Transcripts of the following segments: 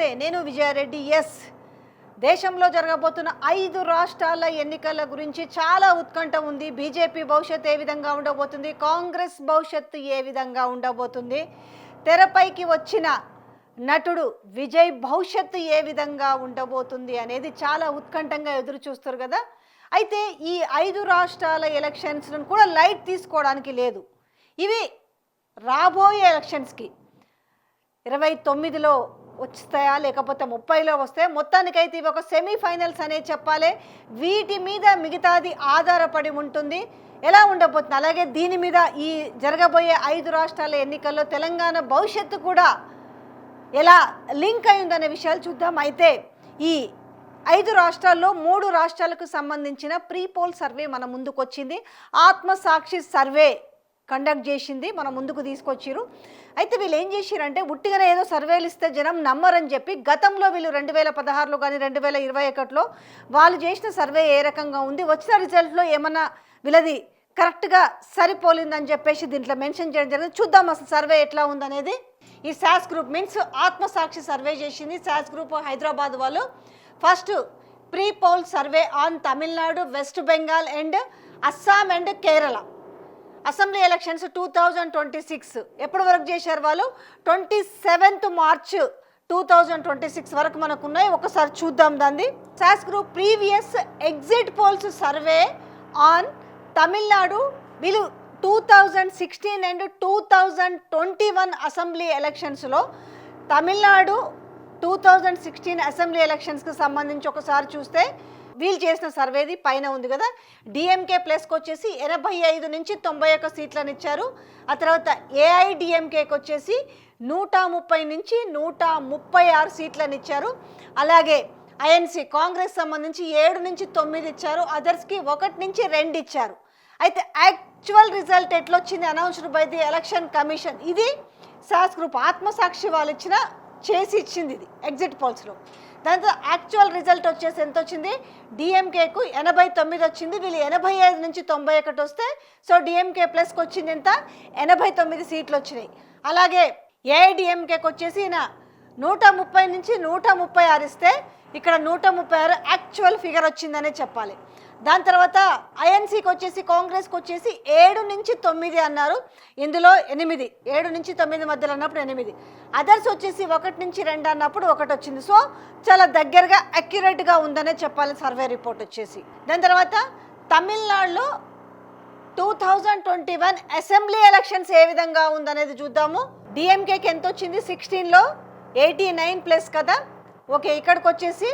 నమస్తే, నేను విజయారెడ్డి. దేశంలో జరగబోతున్న 5 రాష్ట్రాల ఎన్నికల గురించి చాలా ఉత్కంఠ ఉంది. బీజేపీ భవిష్యత్తు ఏ విధంగా ఉండబోతుంది, కాంగ్రెస్ భవిష్యత్తు ఏ విధంగా ఉండబోతుంది, తెరపైకి వచ్చిన నటుడు విజయ్ భవిష్యత్తు ఏ విధంగా ఉండబోతుంది అనేది చాలా ఉత్కంఠంగా ఎదురు చూస్తారు కదా. అయితే ఈ 5 రాష్ట్రాల ఎలక్షన్స్ను కూడా లైట్ తీసుకోవడానికి లేదు. ఇవి రాబోయే ఎలక్షన్స్కి 29లో వస్తాయా లేకపోతే 30లో వస్తాయా, మొత్తానికైతే ఇవి ఒక సెమీఫైనల్స్ అనే చెప్పాలి. వీటి మీద మిగతాది ఆధారపడి ఉంటుంది ఎలా ఉండబోతుంది. అలాగే దీని మీద ఈ జరగబోయే 5 రాష్ట్రాల ఎన్నికల్లో తెలంగాణ భవిష్యత్తు కూడా ఎలా లింక్ అయిందనే విషయాలు చూద్దాం. అయితే ఈ 5 రాష్ట్రాల్లో 3 రాష్ట్రాలకు సంబంధించిన ప్రీ పోల్ సర్వే మన ముందుకు వచ్చింది. ఆత్మసాక్షి సర్వే కండక్ట్ చేసింది, మన ముందుకు తీసుకొచ్చారు. అయితే వీళ్ళు ఏం చేశారంటే ఉట్టిగానే ఏదో సర్వేలు ఇస్తే జనం నమ్మరని చెప్పి గతంలో వీళ్ళు 2016లో కానీ 2021లో వాళ్ళు చేసిన సర్వే ఏ రకంగా ఉంది, వచ్చిన రిజల్ట్లో ఏమన్నా వీళ్ళది కరెక్ట్గా సరిపోలిందని చెప్పేసి దీంట్లో మెన్షన్ చేయడం జరిగింది. చూద్దాం అసలు సర్వే ఎట్లా ఉందనేది. ఈ సాస్ గ్రూప్ మీన్స్ ఆత్మసాక్షి సర్వే చేసింది. సాస్ గ్రూప్ హైదరాబాద్ వాళ్ళు first pre poll survey on Tamil Nadu, west Bengal and Assam and Kerala assembly elections 2026 ఎప్పటి వరకు చేశారు వాళ్ళు, 27th మార్చ్ 2026 వరకు మనకు ఉన్నాయి. ఒకసారి చూద్దాం దాన్ని. Sauce group previous exit polls survey on Tamil Nadu, వీళ్ళు 2016 అండ్ 2021 అసెంబ్లీ ఎలక్షన్స్లో తమిళనాడు 2016 అసెంబ్లీ ఎలక్షన్స్కి సంబంధించి ఒకసారి చూస్తే వీళ్ళు చేసిన సర్వేది పైన ఉంది కదా. డిఎంకే ప్లస్కి వచ్చేసి 85 నుంచి 91 సీట్లను ఇచ్చారు. ఆ తర్వాత ఏఐడిఎంకేకి వచ్చేసి 130 నుంచి 136 సీట్లను ఇచ్చారు. అలాగే ఐఎన్సి కాంగ్రెస్ సంబంధించి 7 నుంచి 9 ఇచ్చారు. అదర్స్కి 1 నుంచి 2 ఇచ్చారు. అయితే యాక్చువల్ రిజల్ట్ ఎట్లొచ్చింది announced by the election commission. ఇది సాస్ గ్రూప్ ఆత్మసాక్షి వాళ్ళు చేసి ఇచ్చింది ఇది ఎగ్జిట్ పోల్స్లో. దాంతో యాక్చువల్ రిజల్ట్ వచ్చేసి ఎంత వచ్చింది, డిఎంకేకు 89 వచ్చింది. వీళ్ళు 85 నుంచి 91 వస్తే సో డిఎంకే ప్లస్కి వచ్చింది ఎంత, 89 సీట్లు వచ్చినాయి. అలాగే ఏఐడిఎంకేకి వచ్చేసి 130 నుంచి 136 ఇస్తే ఇక్కడ 136 యాక్చువల్ ఫిగర్ వచ్చిందనే చెప్పాలి. దాని తర్వాత ఐఎన్సీకి వచ్చేసి కాంగ్రెస్కి వచ్చేసి 7 నుంచి 9 అన్నారు. ఇందులో 8, 7 నుంచి 9 మధ్యలో అన్నప్పుడు 8. అదర్స్ వచ్చేసి 1 నుంచి 2 అన్నప్పుడు 1 వచ్చింది. సో చాలా దగ్గరగా అక్యురేట్గా ఉందనే చెప్పాలి సర్వే రిపోర్ట్ వచ్చేసి. దాని తర్వాత తమిళనాడులో 2021 అసెంబ్లీ ఎలక్షన్స్ ఏ విధంగా ఉందనేది చూద్దాము. డిఎంకేకి ఎంత వచ్చింది, 16లో 89+ కదా. ఓకే, ఇక్కడికి వచ్చేసి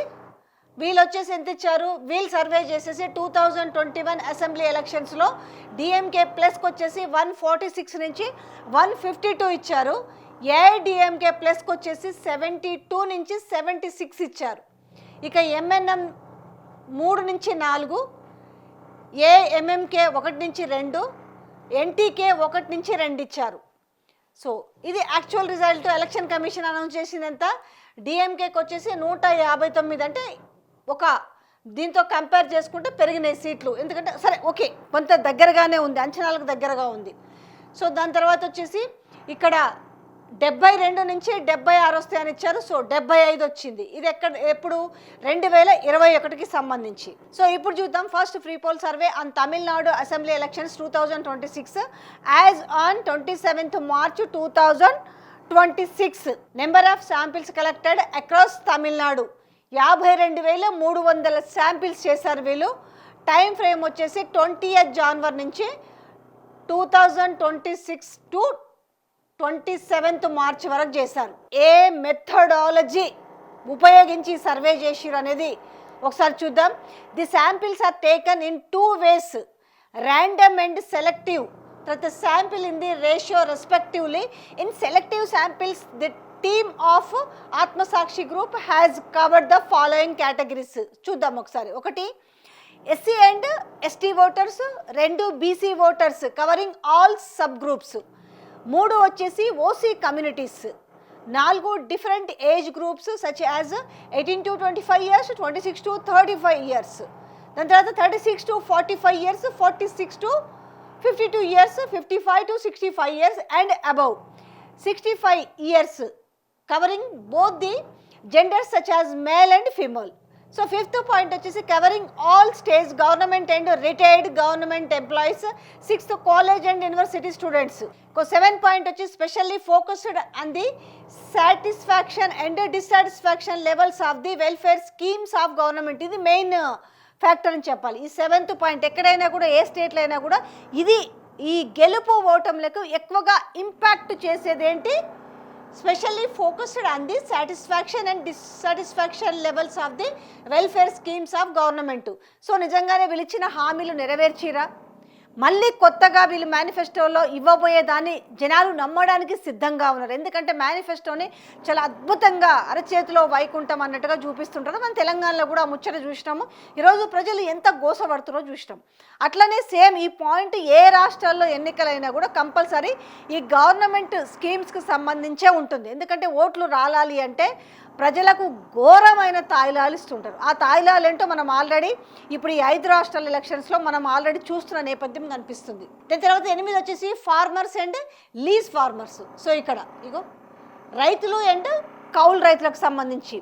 వీళ్ళు వచ్చేసి ఎంత ఇచ్చారు, వీళ్ళు సర్వే చేసేసి 2021 అసెంబ్లీ ఎలక్షన్స్లో డిఎంకే ప్లస్కి వచ్చేసి 146 నుంచి 152 ఇచ్చారు. ఏఐడిఎంకే ప్లస్కి వచ్చేసి 72 నుంచి 76 ఇచ్చారు. ఇక ఎంఎన్ఎం 3 నుంచి 4, ఏఎంఎంకే 1 నుంచి 2, ఎన్టీకే 1 నుంచి 2 ఇచ్చారు. సో ఇది actual result election commission announce చేసింది. ఎంత, డిఎంకేకి వచ్చేసి 159, అంటే ఒక దీంతో కంపేర్ చేసుకుంటే పెరిగినాయి సీట్లు. ఎందుకంటే సరే ఓకే కొంత దగ్గరగానే ఉంది, అంచనాలకు దగ్గరగా ఉంది. సో దాని తర్వాత వచ్చేసి ఇక్కడ 72 నుంచి 76 వస్తాయని ఇచ్చారు. సో 75 వచ్చింది. ఇది ఎప్పుడు 2021కి సంబంధించి. సో ఇప్పుడు చూద్దాం first pre pole survey on Tamil Nadu assembly elections 2026 as on 27th March 2026. Number of samples collected across Tamil Nadu 52,300 samples చేశారు వీళ్ళు. టైం ఫ్రేమ్ వచ్చేసి 20th జనవరి నుంచి 2026 టు 27th మార్చ్ వరకు చేశారు. ఏ మెథడాలజీ ఉపయోగించి సర్వే చేసిరు అనేది ఒకసారి చూద్దాం. The samples are taken in 2 ways, random and selective. తర్వాత sample in the ratio respectively. In selective samples the team of Aatmasakshi group has covered the following categories. చూద్దాం ఒకసారి. 1 SC and ST voters, 2 BC voters covering all sub groups, 3 వచ్చేసి OC communities, 4 different age groups such as 18 to 25 years, 26 to 35 years. దాని తర్వాత 36 to 45 years, 46 to 52 years, 55 to 65 years and above, 65 years covering both the genders such as male and female. So fifth point వచ్చేసి covering all states government and retired government employees. Sixth college and university students. Seven point వచ్చి specially focused on the satisfaction and dissatisfaction levels of the welfare schemes of government. ఇది main factor అని చెప్పాలి. ఈ seventh point ఎక్కడైనా కూడా ఏ స్టేట్లో అయినా కూడా ఇది ఈ గెలుపు ఓటములకు ఎక్కువగా ఇంపాక్ట్ చేసేది ఏంటి? Specially focused on the satisfaction and dissatisfaction levels of the welfare schemes of government. So నిజంగానే వీళ్ళు ఇచ్చిన హామీలు నెరవేర్చిరా? మళ్ళీ కొత్తగా వీళ్ళు మేనిఫెస్టోలో ఇవ్వబోయేదాన్ని జనాలు నమ్మడానికి సిద్ధంగా ఉన్నారు. ఎందుకంటే మేనిఫెస్టోని చాలా అద్భుతంగా అరచేతిలో వైకుంఠం అన్నట్టుగా చూపిస్తుంటారు. మనం తెలంగాణలో కూడా ముచ్చట చూసినాము. ఈరోజు ప్రజలు ఎంత గోసపడుతున్నారో చూసినాం. అట్లనే సేమ్ ఈ పాయింట్ ఏ రాష్ట్రాల్లో ఎన్నికలైనా కూడా కంపల్సరీ ఈ గవర్నమెంట్ స్కీమ్స్కి సంబంధించే ఉంటుంది. ఎందుకంటే ఓట్లు రాలాలి అంటే ప్రజలకు ఘోరమైన తాయిలాలు ఇస్తుంటారు. ఆ తాయిలాలు ఏంటో మనం ఆల్రెడీ ఇప్పుడు ఈ 5 రాష్ట్రాల ఎలక్షన్స్లో మనం ఆల్రెడీ చూస్తున్న నేపథ్యం కనిపిస్తుంది. దాని తర్వాత 8 వచ్చేసి farmers and lease farmers. So ఇక్కడ ఇగో రైతులు అండ్ కౌలు రైతులకు సంబంధించి.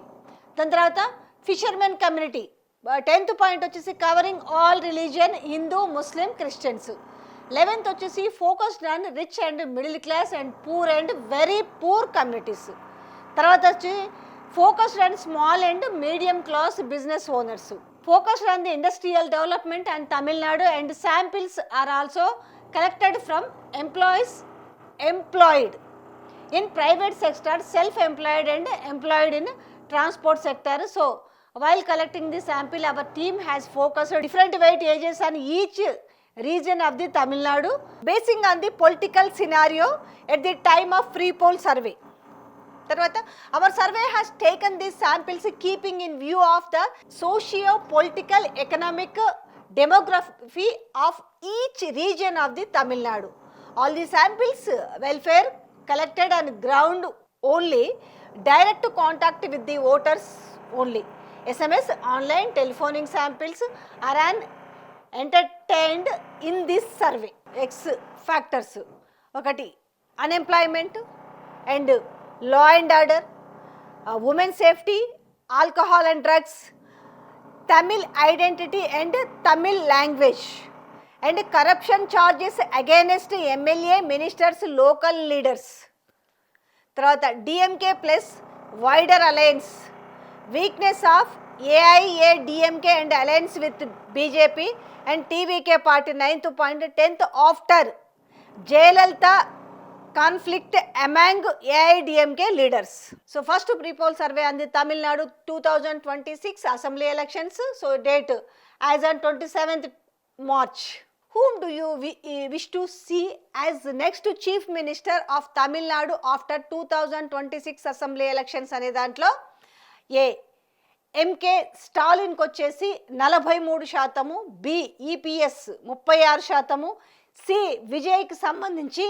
దాని తర్వాత ఫిషర్మెన్ కమ్యూనిటీ. 10th పాయింట్ వచ్చేసి కవరింగ్ ఆల్ రిలీజియన్, హిందూ, ముస్లిం, క్రిస్టియన్స్. 11th వచ్చేసి focused on rich and middle class and poor and very poor communities. తర్వాత వచ్చి focused on small and medium class business owners. Focused on the industrial development and Tamil Nadu, and samples are also collected from employees employed in private sector, self-employed and employed in transport sector. So while collecting the sample, our team has focused on different weightages on each region of the Tamil Nadu basing on the political scenario at the time of free poll survey. తర్వాత our survey has taken these samples keeping in view of the socio-political, economic, demography of each region of the Tamil Nadu. All the samples welfare collected on ground only, direct contact with the voters only. SMS, online, telephoning samples are entertained in this survey. X factors ఒకటి unemployment and law and order, women safety, alcohol and drugs, Tamil identity and Tamil language, and corruption charges against MLA, ministers, local leaders. Tarvata DMK plus wider alliance, weakness of AIADMK and alliance with BJP and TVK party. 9th point. 10th after Jayalalitha conflict among AIDMK leaders. So first pre-poll survey on the Tamil Nadu 2026 assembly elections. So date as on 27th March. Whom do you wish to see as the next chief minister of Tamil Nadu after 2026 assembly elections అనే దాంట్లో ఏ MK స్టాలిన్కి వచ్చేసి 43%, B EPS 36%, C విజయ్కి సంబంధించి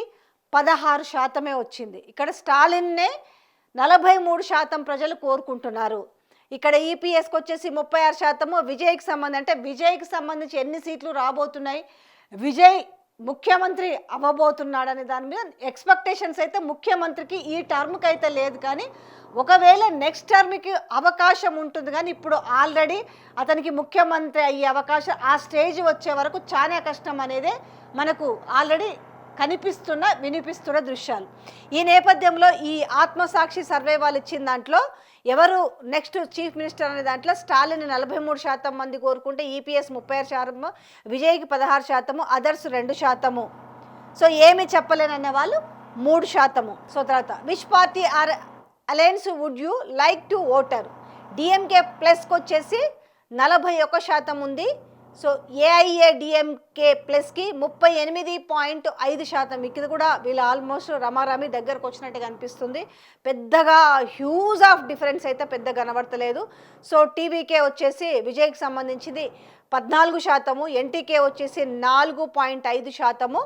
16% వచ్చింది. ఇక్కడ స్టాలిన్నే 43% ప్రజలు కోరుకుంటున్నారు. ఇక్కడ ఈపీఎస్కి వచ్చేసి 36%, విజయ్కి సంబంధించి అంటే విజయ్కి సంబంధించి ఎన్ని సీట్లు రాబోతున్నాయి, విజయ్ ముఖ్యమంత్రి అవ్వబోతున్నాడనే దాని మీద ఎక్స్పెక్టేషన్స్ అయితే ముఖ్యమంత్రికి ఈ టర్మ్కి అయితే లేదు, కానీ ఒకవేళ నెక్స్ట్ టర్మ్కి అవకాశం ఉంటుంది. కానీ ఇప్పుడు ఆల్రెడీ అతనికి ముఖ్యమంత్రి అయ్యే అవకాశం ఆ స్టేజ్ వచ్చే వరకు చాలా కష్టం అనేదే మనకు ఆల్రెడీ వినిపిస్తున్న దృశ్యాలు. ఈ నేపథ్యంలో ఈ ఆత్మసాక్షి సర్వే వాళ్ళు ఇచ్చిన దాంట్లో ఎవరు నెక్స్ట్ చీఫ్ మినిస్టర్ అనే దాంట్లో స్టాలిన్ 43% మంది కోరుకుంటే ఈపీఎస్ 36%, విజయ్కి 16%, అదర్స్ 2%. సో ఏమి చెప్పలేనన్న వాళ్ళు 3%. సో తర్వాత which party or alliance would you like to voter? DMK ప్లస్కి వచ్చేసి 41% ఉంది. సో ఏఐఏడిఎంకే ప్లస్కి 38.5%. ఇది కూడా వీళ్ళు ఆల్మోస్ట్ రమారామి దగ్గరకు వచ్చినట్టుగా అనిపిస్తుంది. పెద్దగా హ్యూజ్ ఆఫ్ డిఫరెన్స్ అయితే పెద్ద కనబడతలేదు. సో టీవీకే వచ్చేసి విజయ్కి సంబంధించింది 14%, ఎన్టీకే వచ్చేసి 4.5%,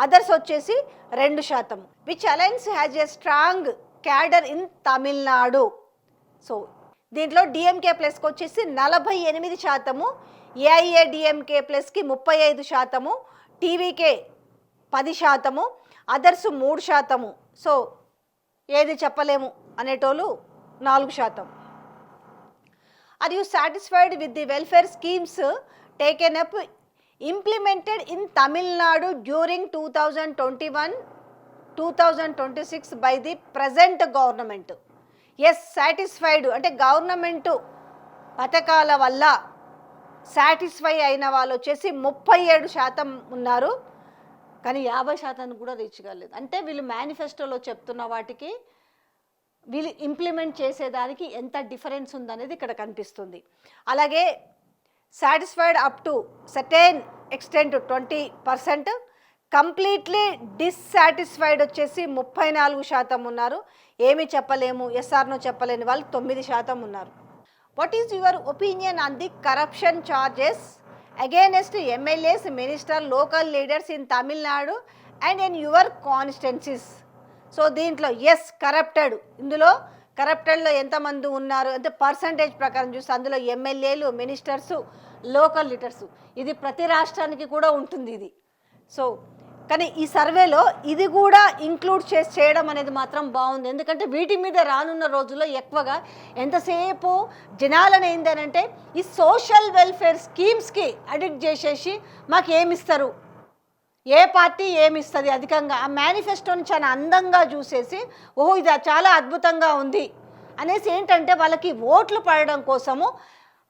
అదర్స్ వచ్చేసి 2%. Which alliance has a strong cadre in Tamil Nadu? So దీంట్లో డిఎంకే ప్లస్కి వచ్చేసి 48%, ఏఐఏడిఎంకే ప్లస్కి 35%, టీవీకే 10%, అదర్స్ 3%. సో ఏది చెప్పలేము అనేటోళ్ళు 4%. Are you satisfied with the welfare schemes taken up implemented in Tamil Nadu during 2021-2026 by the present government? Yes, satisfied అంటే గవర్నమెంటు పథకాల వల్ల సాటిస్ఫై అయిన వాళ్ళు వచ్చేసి 37% ఉన్నారు, కానీ 50% కూడా రీచ్ కాలేదు. అంటే వీళ్ళు మేనిఫెస్టోలో చెప్తున్న వాటికి వీళ్ళు ఇంప్లిమెంట్ చేసేదానికి ఎంత డిఫరెన్స్ ఉందనేది ఇక్కడ కనిపిస్తుంది. అలాగే satisfied up to certain extent 20%, completely dissatisfied వచ్చేసి 34% ఉన్నారు. ఏమీ చెప్పలేము, ఎస్ఆర్నో చెప్పలేని వాళ్ళు 9% ఉన్నారు. What is your opinion on the corruption charges against MLAs, minister, local leaders in Tamil Nadu and in your constituencies? So దీంట్లో ఎస్ కరప్టెడ్, ఇందులో కరప్టెడ్లో ఎంతమంది ఉన్నారు అంటే పర్సంటేజ్ ప్రకారం చూస్తే అందులో ఎమ్మెల్యేలు, మినిస్టర్సు, లోకల్ లీడర్సు, ఇది ప్రతి రాష్ట్రానికి కూడా ఉంటుంది ఇది. సో కానీ ఈ సర్వేలో ఇది కూడా ఇంక్లూడ్ చేయడం అనేది మాత్రం బాగుంది. ఎందుకంటే వీటి మీద రానున్న రోజుల్లో ఎక్కువగా ఎంతసేపు జనాలను ఏంటంటే ఈ సోషల్ వెల్ఫేర్ స్కీమ్స్కి అడిక్ట్ చేసేసి మాకు ఏమిస్తారు, ఏ పార్టీ ఏమిస్తుంది అధికంగా, ఆ మేనిఫెస్టోని చాలా అందంగా చూసేసి ఓహో ఇది చాలా అద్భుతంగా ఉంది అనేసి ఏంటంటే వాళ్ళకి ఓట్లు పడడం కోసము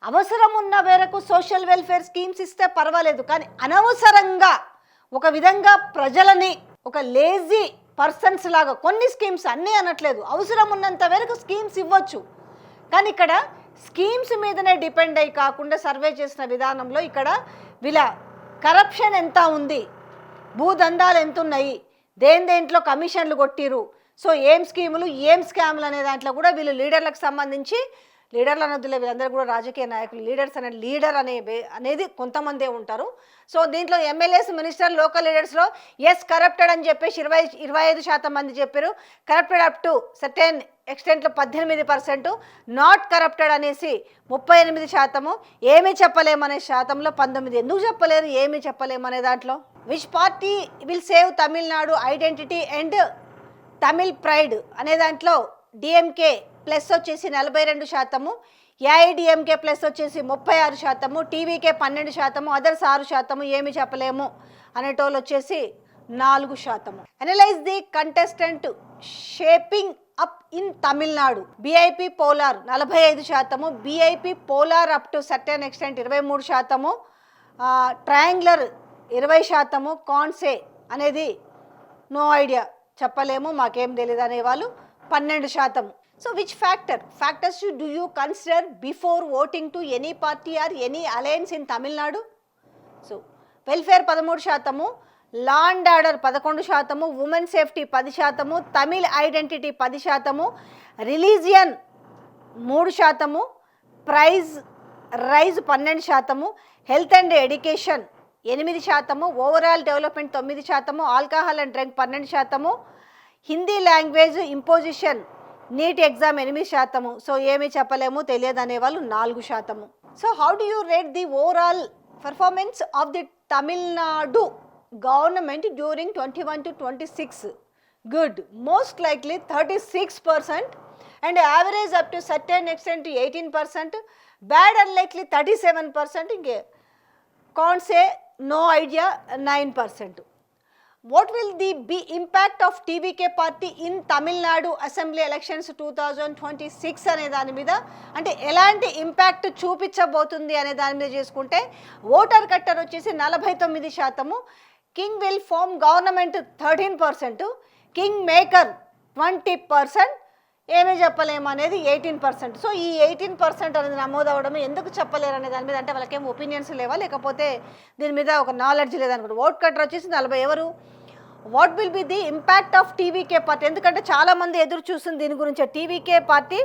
అవసరం ఉన్న మేరకు సోషల్ వెల్ఫేర్ స్కీమ్స్ ఇస్తే పర్వాలేదు, కానీ అనవసరంగా ఒక విధంగా ప్రజలని ఒక లేజీ పర్సన్స్ లాగా కొన్ని స్కీమ్స్ అన్నీ అనట్లేదు, అవసరం ఉన్నంత వరకు స్కీమ్స్ ఇవ్వచ్చు, కానీ ఇక్కడ స్కీమ్స్ మీదనే డిపెండ్ అయ్యి కాకుండా సర్వే చేసిన విధానంలో ఇక్కడ వీళ్ళ కరప్షన్ ఎంత ఉంది, భూదందాలు ఎంత ఉన్నాయి, దేంట్లో కమిషన్లు కొట్టిరు, సో ఏం స్కీములు ఏం స్కాములు అనే దాంట్లో కూడా వీళ్ళు లీడర్లకు సంబంధించి, లీడర్లు అనొద్దులే వీళ్ళందరూ కూడా రాజకీయ నాయకులు, లీడర్స్ లీడర్ అనేది కొంతమందే ఉంటారు. సో దీంట్లో ఎమ్మెల్యేస్, మినిస్టర్, లోకల్ లీడర్స్లో ఎస్ కరప్టెడ్ అని చెప్పేసి 25% మంది చెప్పారు, కరప్టెడ్ అప్ టు సర్టెన్ ఎక్స్టెంట్లో 18%, నాట్ కరప్టెడ్ అనేసి 38%, ఏమీ చెప్పలేమనే శాతంలో 19. ఎందుకు చెప్పలేరు, ఏమీ చెప్పలేమనే దాంట్లో? Which party will save Tamil Nadu identity and Tamil pride అనే దాంట్లో డిఎంకే ప్లస్ వచ్చేసి 42%, ఏఐడిఎంకే ప్లస్ వచ్చేసి 36%, టీవీకే 12%, అదర్స్ 6%, ఏమి చెప్పలేము అనేటోళ్ళు వచ్చేసి 4%. Analyse the contestant shaping up in Tamil Nadu. Bipolar 45%, bipolar up to certain extent 23%, triangular 20%, కాన్సే అనేది నో ఐడియా చెప్పలేము మాకేం తెలియదు అనేవాళ్ళు 12%. So which factors do you consider before voting to any party or any alliance in Tamil Nadu? So welfare 13%, law and order 11%, women safety 10%, Tamil identity 10%, religion 3%, price rise 12%, health and education 8%, overall development 9%, alcohol and drink 12%, Hindi language imposition NEET exam 8%. So ఏమీ చెప్పలేము, తెలియదు అనేవాళ్ళు 4%. So how do you rate the overall performance of the Tamil Nadu government during 21-26? Good, most likely 36%, and average up to certain extent 18%, bad unlikely 37%, ఇంకే కాన్సే no idea 9%. What will be impact of TVK party in Tamil Nadu Assembly elections 2026 అనే దాని మీద, అంటే ఎలాంటి impact చూపించబోతుంది అనే దాని మీద చేసుకుంటే ఓటర్ కట్టర్ వచ్చేసి 49%, king will form government 13%, king maker 20%, ఏమీ చెప్పలేము అనేది 18%. సో ఈ 18% అనేది నమోదవడం ఎందుకు చెప్పలేరు అనే దాని మీద, అంటే వాళ్ళకేం ఒపీనియన్స్ లేవా లేకపోతే దీని మీద ఒక నాలెడ్జ్ లేదనుకుంటారు. ఓట్ కట్టర్ వచ్చేసి 40. ఎవరు? What will be the impact of TVK party? ఎందుకంటే చాలామంది ఎదురు చూస్తుంది దీని గురించి, టీవీకే పార్టీ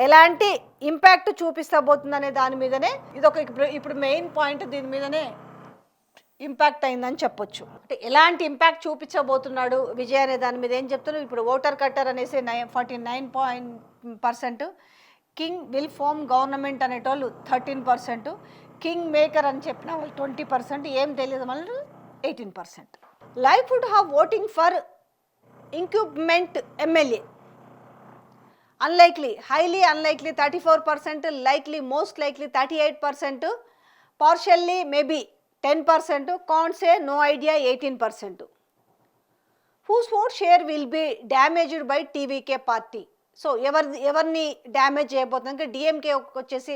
ఎలాంటి ఇంపాక్ట్ చూపిస్తబోతుందనే దాని మీదనే ఇది ఒక ఇప్పుడు మెయిన్ పాయింట్, దీని మీదనే ఇంపాక్ట్ అయిందని చెప్పొచ్చు. అంటే ఎలాంటి ఇంపాక్ట్ చూపించబోతున్నాడు విజయ్ అనే దాని మీద ఏం చెప్తున్నారు ఇప్పుడు. ఓటర్ కట్టర్ అనేసి 49%, కింగ్ విల్ ఫార్మ్ గవర్నమెంట్ అనేటోళ్ళు 13%, కింగ్ మేకర్ అని చెప్పిన వాళ్ళు 20%, ఏం తెలియదు మళ్ళీ 18%. Likelihood have voting for incumbent MLA unlikely, highly unlikely 34%, likely most likely 38%, partially maybe 10%, can't say no idea 18%. Whose vote share will be damaged by TVK party. So ఎవరిని damage చేయబోతుంది అంటే DMK వచ్చేసి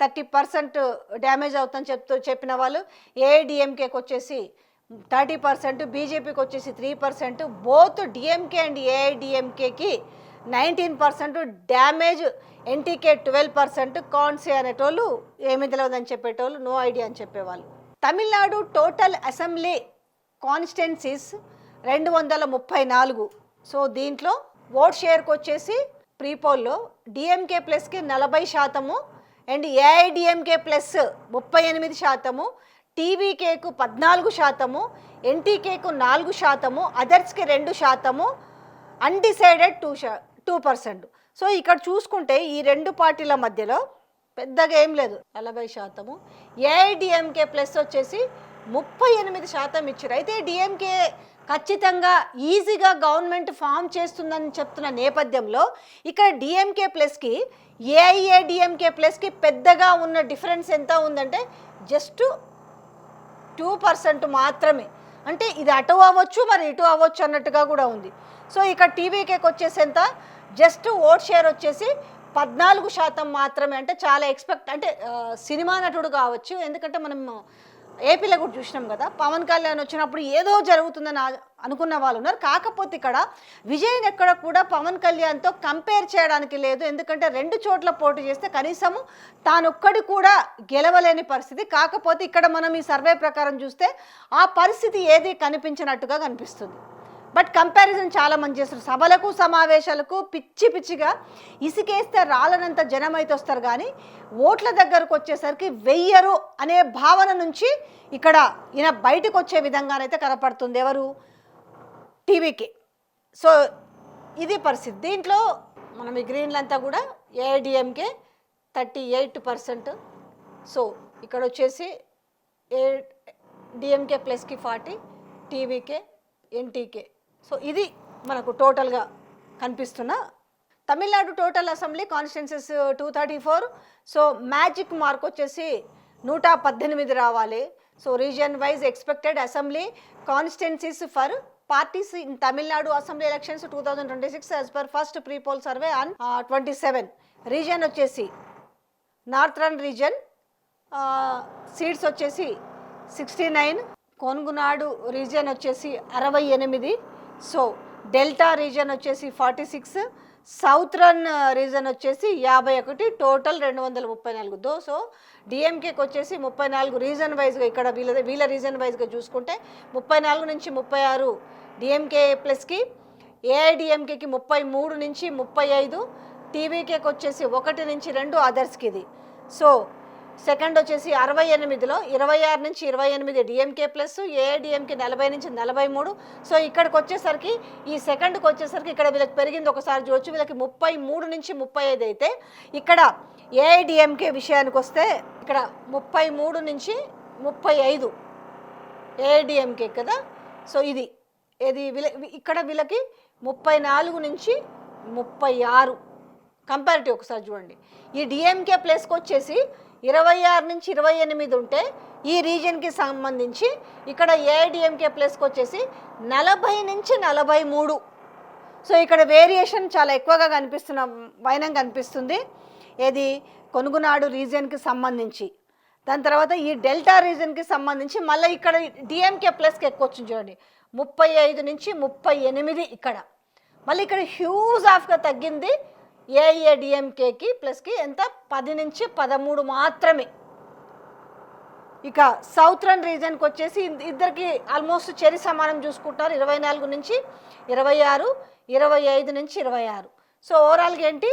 30% డ్యామేజ్ అవుతుందని చెప్పిన వాళ్ళు, ఏఐడిఎంకేకి వచ్చేసి 30%, బీజేపీకి వచ్చేసి 3%, బోత్ డిఎంకే అండ్ ఏఐడిఎంకేకి 19% డ్యామేజ్, ఎన్టీకే 12%, కాన్సే అనేటోళ్ళు ఏమీ తెలియదని చెప్పేటోళ్ళు, నో ఐడియా అని చెప్పేవాళ్ళు. Tamil Nadu total assembly constituencies 234. So దీంట్లో ఓట్ షేర్కి వచ్చేసి ప్రీపోల్లో డిఎంకే ప్లస్కి 40% అండ్ ఏఐడిఎంకే ప్లస్ 38%, టీవీకేకు 14%, ఎన్టీకేకు 4%, అదర్స్కి 2%, అన్డిసైడెడ్ 2%. సో ఇక్కడ చూసుకుంటే ఈ రెండు పార్టీల మధ్యలో పెద్దగా ఏం లేదు, 40%. ఏఐడిఎంకే ప్లస్ వచ్చేసి 38% ఇచ్చారు. అయితే డిఎంకే ఖచ్చితంగా ఈజీగా గవర్నమెంట్ ఫామ్ చేస్తుందని చెప్తున్న నేపథ్యంలో ఇక్కడ డిఎంకే ప్లస్కి ఏఐఏడిఎంకే ప్లస్కి పెద్దగా ఉన్న డిఫరెన్స్ ఎంత ఉందంటే జస్ట్ 2% మాత్రమే. అంటే ఇది అటు అవ్వచ్చు మరి ఇటు అవ్వచ్చు అన్నట్టుగా కూడా ఉంది. సో ఇక్కడ టీవీకేకి వచ్చేసి ఎంత, జస్ట్ ఓట్ షేర్ వచ్చేసి 14% మాత్రమే. అంటే చాలా అంటే సినిమా నటుడు కావచ్చు, ఎందుకంటే మనం ఏపీలో కూడా చూసినాం కదా, పవన్ కళ్యాణ్ వచ్చినప్పుడు ఏదో జరుగుతుందని అనుకున్న వాళ్ళు ఉన్నారు. కాకపోతే ఇక్కడ విజయ్ని ఎక్కడ కూడా పవన్ కళ్యాణ్తో కంపేర్ చేయడానికి లేదు, ఎందుకంటే 2 చోట్ల పోటీ చేస్తే కనీసము తానొక్కడి కూడా గెలవలేని పరిస్థితి. కాకపోతే ఇక్కడ మనం ఈ సర్వే ప్రకారం చూస్తే ఆ పరిస్థితి ఏది కనిపించినట్టుగా కనిపిస్తుంది. బట్ కంపారిజన్ చాలా మంది చేస్తారు. సభలకు సమావేశాలకు పిచ్చిగా ఇసుకేస్తే రాలనంత జనం అయితే వస్తారు, కానీ ఓట్ల దగ్గరకు వచ్చేసరికి వెయ్యరు అనే భావన నుంచి ఇక్కడ ఈయన బయటకు వచ్చే విధంగానైతే కనపడుతుంది. ఎవరు, టీవీకి. సో ఇది పరిస్థితి. దీంట్లో మనం ఈ గ్రీన్లంతా కూడా ఏఐడిఎంకే 38%. సో ఇక్కడ వచ్చేసి డిఎంకే ప్లస్కి 40, టీవీకే, ఎన్టీకే. సో ఇది మనకు టోటల్గా కనిపిస్తున్న Tamil Nadu total assembly constituencies 234. So magic mark వచ్చేసి 118 రావాలి. So region wise expected assembly constituencies for parties in Tamil Nadu assembly elections 2026 as per first pre poll survey on 27. Region వచ్చేసి నార్థరన్ రీజియన్, సీట్స్ వచ్చేసి 69, కొనుగునాడు region వచ్చేసి 68. So delta region వచ్చేసి 46, Southern reason వచ్చేసి 51, total 234. So డిఎంకేకి వచ్చేసి 34 reason వైజ్గా, ఇక్కడ వీళ్ళ reason వైజ్గా చూసుకుంటే 34 నుంచి 36 డిఎంకే ప్లస్కి, ఏఐడిఎంకేకి 33 నుంచి 35, టీవీకేకి వచ్చేసి 1 నుంచి 2 అదర్స్కి ఇది. సో సెకండ్ వచ్చేసి 68లో 26 నుంచి 28 డిఎంకే ప్లస్, ఏఐడిఎంకే 40 నుంచి 43. సో ఇక్కడికి వచ్చేసరికి ఈ సెకండ్కి వచ్చేసరికి ఇక్కడ వీళ్ళకి పెరిగింది ఒకసారి చూడొచ్చు, వీళ్ళకి 33 నుంచి 35 అయితే ఇక్కడ ఏఐడిఎంకే విషయానికి వస్తే ఇక్కడ 33 నుంచి 35 ఏఐడిఎంకే కదా. సో ఇది ఇక్కడ వీళ్ళకి 34 నుంచి 36 కంపారిటివ్ ఒకసారి చూడండి. ఈ డిఎంకే ప్లస్కి వచ్చేసి 26 నుంచి 28 ఉంటే ఈ రీజియన్కి సంబంధించి ఇక్కడ ఏఐడిఎంకే ప్లస్కి వచ్చేసి 40 నుంచి 43. సో ఇక్కడ వేరియేషన్ చాలా ఎక్కువగా వైనంగా కనిపిస్తుంది. ఏది, కొనుగునాడు రీజియన్కి సంబంధించి. దాని తర్వాత ఈ డెల్టా రీజియన్కి సంబంధించి మళ్ళీ ఇక్కడ డిఎంకే ప్లస్కి ఎక్కువ వచ్చింది చూడండి, 35 నుంచి 38 ఇక్కడ. మళ్ళీ ఇక్కడ హ్యూజ్ ఆఫ్గా తగ్గింది ఏఐఏడిఎంకేకి ప్లస్కి ఎంత, 10 నుంచి 13 మాత్రమే. ఇక సౌత్రన్ రీజన్కి వచ్చేసి ఇద్దరికి ఆల్మోస్ట్ చెరి సమానం చూసుకుంటారు, 24 నుంచి 26, 25 నుంచి 26. సో ఓవరాల్గా ఏంటి,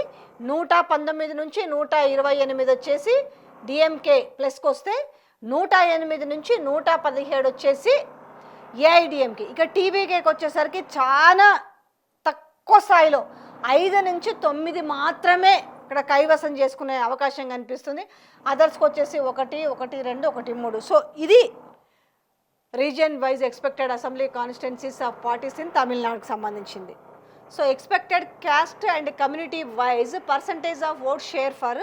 119 నుంచి 128 వచ్చేసి డిఎంకే ప్లస్కి వస్తే 108 నుంచి 117 వచ్చేసి ఏఐడిఎంకే. ఇక టీవీకేకి వచ్చేసరికి చాలా తక్కువ స్థాయిలో 5 నుంచి 9 మాత్రమే ఇక్కడ కైవసం చేసుకునే అవకాశం కనిపిస్తుంది. అదర్స్కి వచ్చేసి 1, 1, 2, 1, 3. సో ఇది region wise expected assembly constituencies of parties in తమిళనాడుకు సంబంధించింది. So expected caste and community wise percentage of vote share for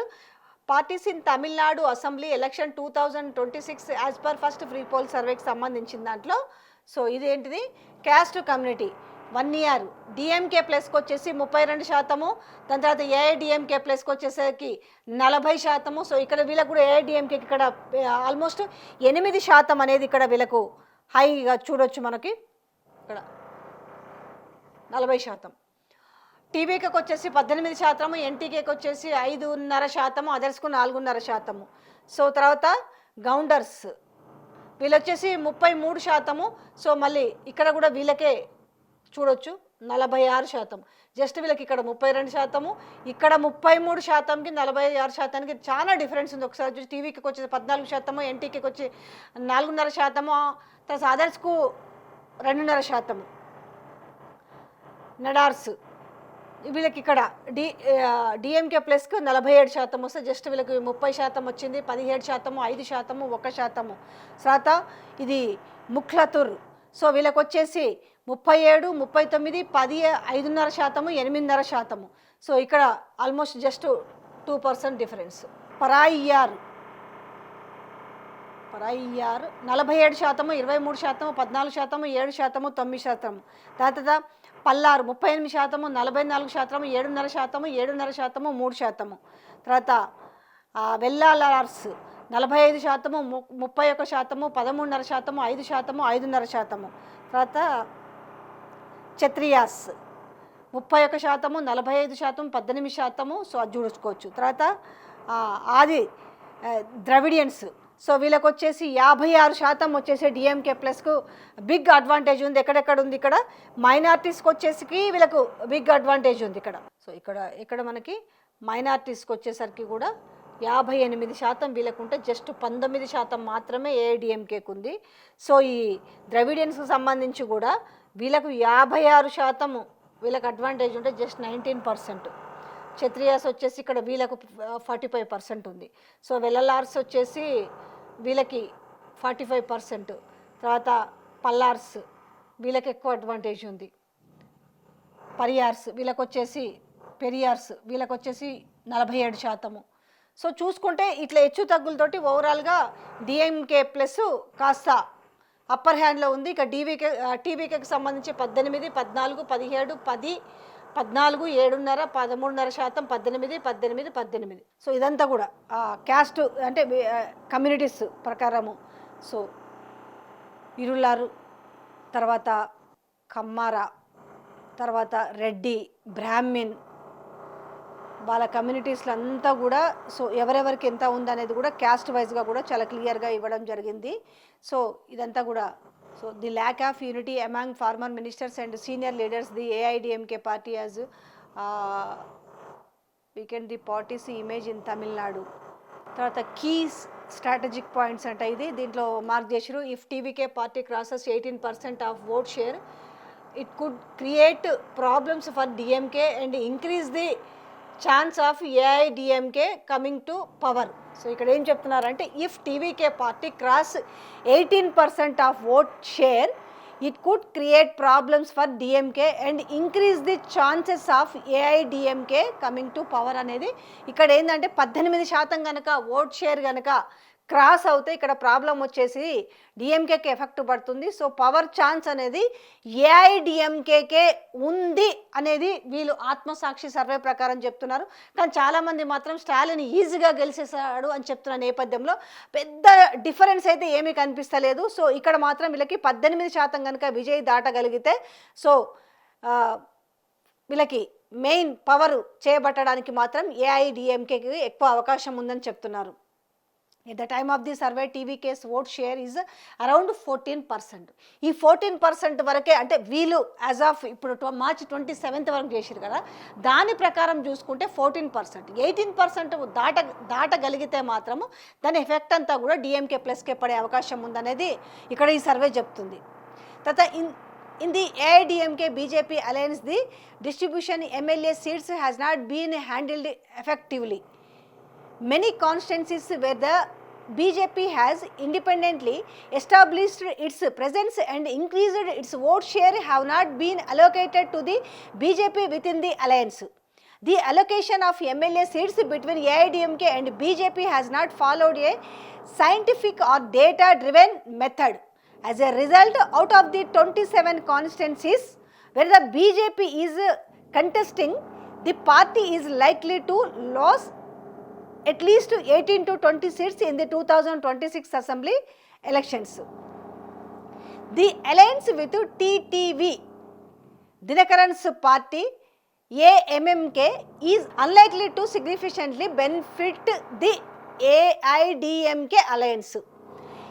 parties in Tamil Nadu assembly election 2026 as per first pre poll సర్వేకి సంబంధించిన దాంట్లో. సో ఇదేంటిది క్యాస్ట్ కమ్యూనిటీ 1 year డిఎంకే ప్లస్కి వచ్చేసి 32%, దాని తర్వాత ఏఐడిఎంకే ప్లస్కి వచ్చేసరికి 40%. సో ఇక్కడ వీళ్ళకు కూడా ఏఐడిఎంకేకి ఇక్కడ ఆల్మోస్ట్ 8% అనేది ఇక్కడ వీళ్ళకు హైగా చూడొచ్చు మనకి ఇక్కడ 40%. టీబీకేకి వచ్చేసి 18%, ఎన్టీకేకి వచ్చేసి 5.5%, అదర్స్కు 4.5%. సో తర్వాత గౌండర్స్ వీళ్ళు వచ్చేసి 33%. సో మళ్ళీ ఇక్కడ కూడా వీళ్ళకే చూడొచ్చు 46%. జస్ట్ వీళ్ళకి ఇక్కడ 32%, ఇక్కడ 33%కి 46%కి చాలా డిఫరెన్స్ ఉంది. ఒకసారి చూసి టీవీకి వచ్చేసి 14%, ఎన్టీకేకి వచ్చి 4.5%, తర్వాత అదర్స్కు 2.5%. నడార్స్ వీళ్ళకి ఇక్కడ డిఎంకే ప్లస్కు 47% వస్తే జస్ట్ వీళ్ళకి 30% వచ్చింది, 17%, 5%, 1%. తర్వాత ఇది ముఖ్లతుర్. సో వీళ్ళకి వచ్చేసి 37, 39, 10, 5.5%, 8.5%. సో ఇక్కడ ఆల్మోస్ట్ జస్ట్ 2% డిఫరెన్స్. పరాయియార్ 47%, 23%, 14%, 7%, 9%. తర్వాత పల్లారు 38%, 44%, 7.5%, 7.5%, 3%. తర్వాత వెల్లాలార్స్ 45%, 31%, 13.5%, 5%, 5.5%. తర్వాత క్షత్రియాస్ 31%, 45%, 18%. సో అది చూసుకోవచ్చు. తర్వాత ఆది ద్రవిడియన్స్. సో వీళ్ళకి వచ్చేసి 56% వచ్చేసి డిఎంకే ప్లస్కు బిగ్ అడ్వాంటేజ్ ఉంది. ఎక్కడెక్కడ ఉంది ఇక్కడ మైనార్టీస్కి వచ్చేసి వీళ్ళకు బిగ్ అడ్వాంటేజ్ ఉంది ఇక్కడ. సో ఇక్కడ మనకి మైనార్టీస్కి వచ్చేసరికి కూడా 58% వీళ్ళకు ఉంటే జస్ట్ 19% మాత్రమే ఏఐడిఎంకేకి ఉంది. సో ఈ ద్రవిడియన్స్కి సంబంధించి కూడా వీళ్ళకు 56% వీళ్ళకి అడ్వాంటేజ్ ఉంటే జస్ట్ 19%. క్షత్రియాస్ వచ్చేసి ఇక్కడ వీళ్ళకు 45% ఉంది. సో వెల్లలార్స్ వచ్చేసి వీళ్ళకి 45%. తర్వాత పల్లార్స్ వీళ్ళకి ఎక్కువ అడ్వాంటేజ్ ఉంది. పరియార్స్ వీళ్ళకి వచ్చేసి పెరియార్స్ వీళ్ళకి వచ్చేసి 47%. సో చూసుకుంటే ఇట్లా హెచ్చు తగ్గులతోటి ఓవరాల్గా డిఎంకే ప్లస్ కాస్త అప్పర్ హ్యాండ్లో ఉంది. ఇక టీబీకేకి సంబంధించి 18, 14, 17, 10, 14, 7.5, 13.5%, 18, 18, 18. సో ఇదంతా కూడా క్యాస్ట్ అంటే కమ్యూనిటీస్ ప్రకారము. సో ఇరులారు, తర్వాత కమ్మార, తర్వాత రెడ్డి, బ్రాహ్మిన్ వాళ్ళ కమ్యూనిటీస్లో అంతా కూడా సో ఎవరెవరికి ఎంత ఉందనేది కూడా క్యాస్ట్ వైజ్గా కూడా చాలా క్లియర్గా ఇవ్వడం జరిగింది. సో ఇదంతా కూడా so the lack of unity among former ministers and senior leaders the AIADMK party has weakened the party's image in Tamil Nadu. తర్వాత కీస్ స్ట్రాటజిక్ పాయింట్స్ అంట ఇది దీంట్లో మార్క్ చేసారు. If TVK party crosses 18% of vote share it could create problems for DMK and increase the chance of AIADMK coming to power. So ఇక్కడ ఏం చెప్తున్నారంటే if TVK party cross 18% of vote share it could create problems for DMK and increase the chances of AIADMK coming to power అనేది ఇక్కడ ఏంటంటే 18% కనుక vote share కనుక cross అవుతే ఇక్కడ ప్రాబ్లం వచ్చేసి డిఎంకేకి ఎఫెక్ట్ పడుతుంది. సో పవర్ ఛాన్స్ అనేది ఏఐడిఎంకేకే ఉంది అనేది వీళ్ళు ఆత్మసాక్షి సర్వే ప్రకారం చెప్తున్నారు. కానీ చాలామంది మాత్రం స్టాలిన్ ఈజీగా గెలిచేసాడు అని చెప్తున్న నేపథ్యంలో పెద్ద డిఫరెన్స్ అయితే ఏమీ కనిపిస్తలేదు. సో ఇక్కడ మాత్రం వీళ్ళకి 18% కనుక విజయ్ దాటగలిగితే సో వీళ్ళకి మెయిన్ పవర్ చేపట్టడానికి మాత్రం ఏఐడిఎంకేకి ఎక్కువ అవకాశం ఉందని చెప్తున్నారు. At the time of the survey, TVK's vote share is around 14%. ఈ 14% వరకే అంటే వీళ్ళు యాజ్ ఆఫ్ ఇప్పుడు మార్చ్ 27 వరకు చేసారు కదా దాని ప్రకారం చూసుకుంటే 14%. 18% దాటగలిగితే మాత్రము దాని ఎఫెక్ట్ అంతా కూడా డిఎంకే ప్లస్కే పడే అవకాశం ఉందనేది ఇక్కడ ఈ సర్వే చెప్తుంది. తర్వాత in the AIDMK BJP alliance, the distribution MLA seats has not been handled effectively. Many constituencies where the BJP has independently established its presence and increased its vote share have not been allocated to the BJP within the alliance. The allocation of MLA seats between AIDMK and BJP has not followed a scientific or data-driven method. As a result, out of the 27 constituencies where the BJP is contesting, the party is likely to lose at least 18 to 20 seats in the 2026 assembly elections. The alliance with TTV, Dinakaran's party, AMMK, is unlikely to significantly benefit the AIDMK alliance.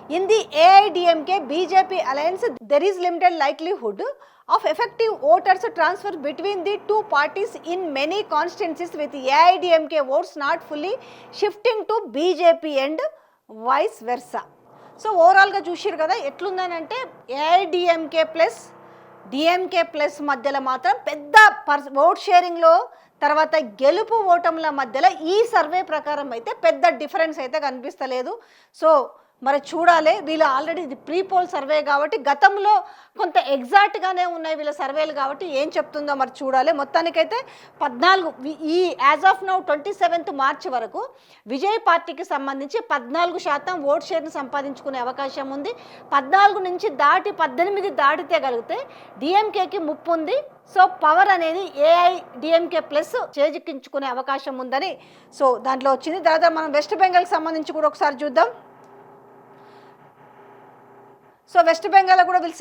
In the AIDMK BJP alliance, there is limited likelihood of effective voters transfer between the two parties in many constituencies, with AIDMK votes not fully shifting to BJP and vice versa. So ఓవరాల్గా చూసిరు కదా ఎట్లుందనంటే AIADMK plus DMK plus మధ్యలో మాత్రం పెద్ద vote షేరింగ్లో తర్వాత గెలుపు ఓటముల మధ్యలో ఈ సర్వే ప్రకారం అయితే పెద్ద డిఫరెన్స్ అయితే కనిపిస్తలేదు. సో మరి చూడాలి, వీళ్ళు ఆల్రెడీ ఇది ప్రీ పోల్ సర్వే కాబట్టి గతంలో కొంత ఎగ్జాక్ట్గానే ఉన్నాయి వీళ్ళ సర్వేలు కాబట్టి ఏం చెప్తుందో మరి చూడాలి. మొత్తానికైతే 14 ఈ యాజ్ ఆఫ్ నౌ 27th మార్చి వరకు విజయ్ పార్టీకి సంబంధించి 14% ఓట్ షేర్ని సంపాదించుకునే అవకాశం ఉంది. 14 నుంచి దాటి 18 దాటితే కలిగితే డిఎంకేకి ముప్పు ఉంది. సో పవర్ అనేది ఏఐడిఎంకే ప్లస్ చేజిక్కించుకునే అవకాశం ఉందని సో దాంట్లో వచ్చింది. తర్వాత మనం వెస్ట్ బెంగాల్కి సంబంధించి కూడా ఒకసారి చూద్దాం. సో వెస్ట్ బెంగాల్ కూడా వీళ్ళు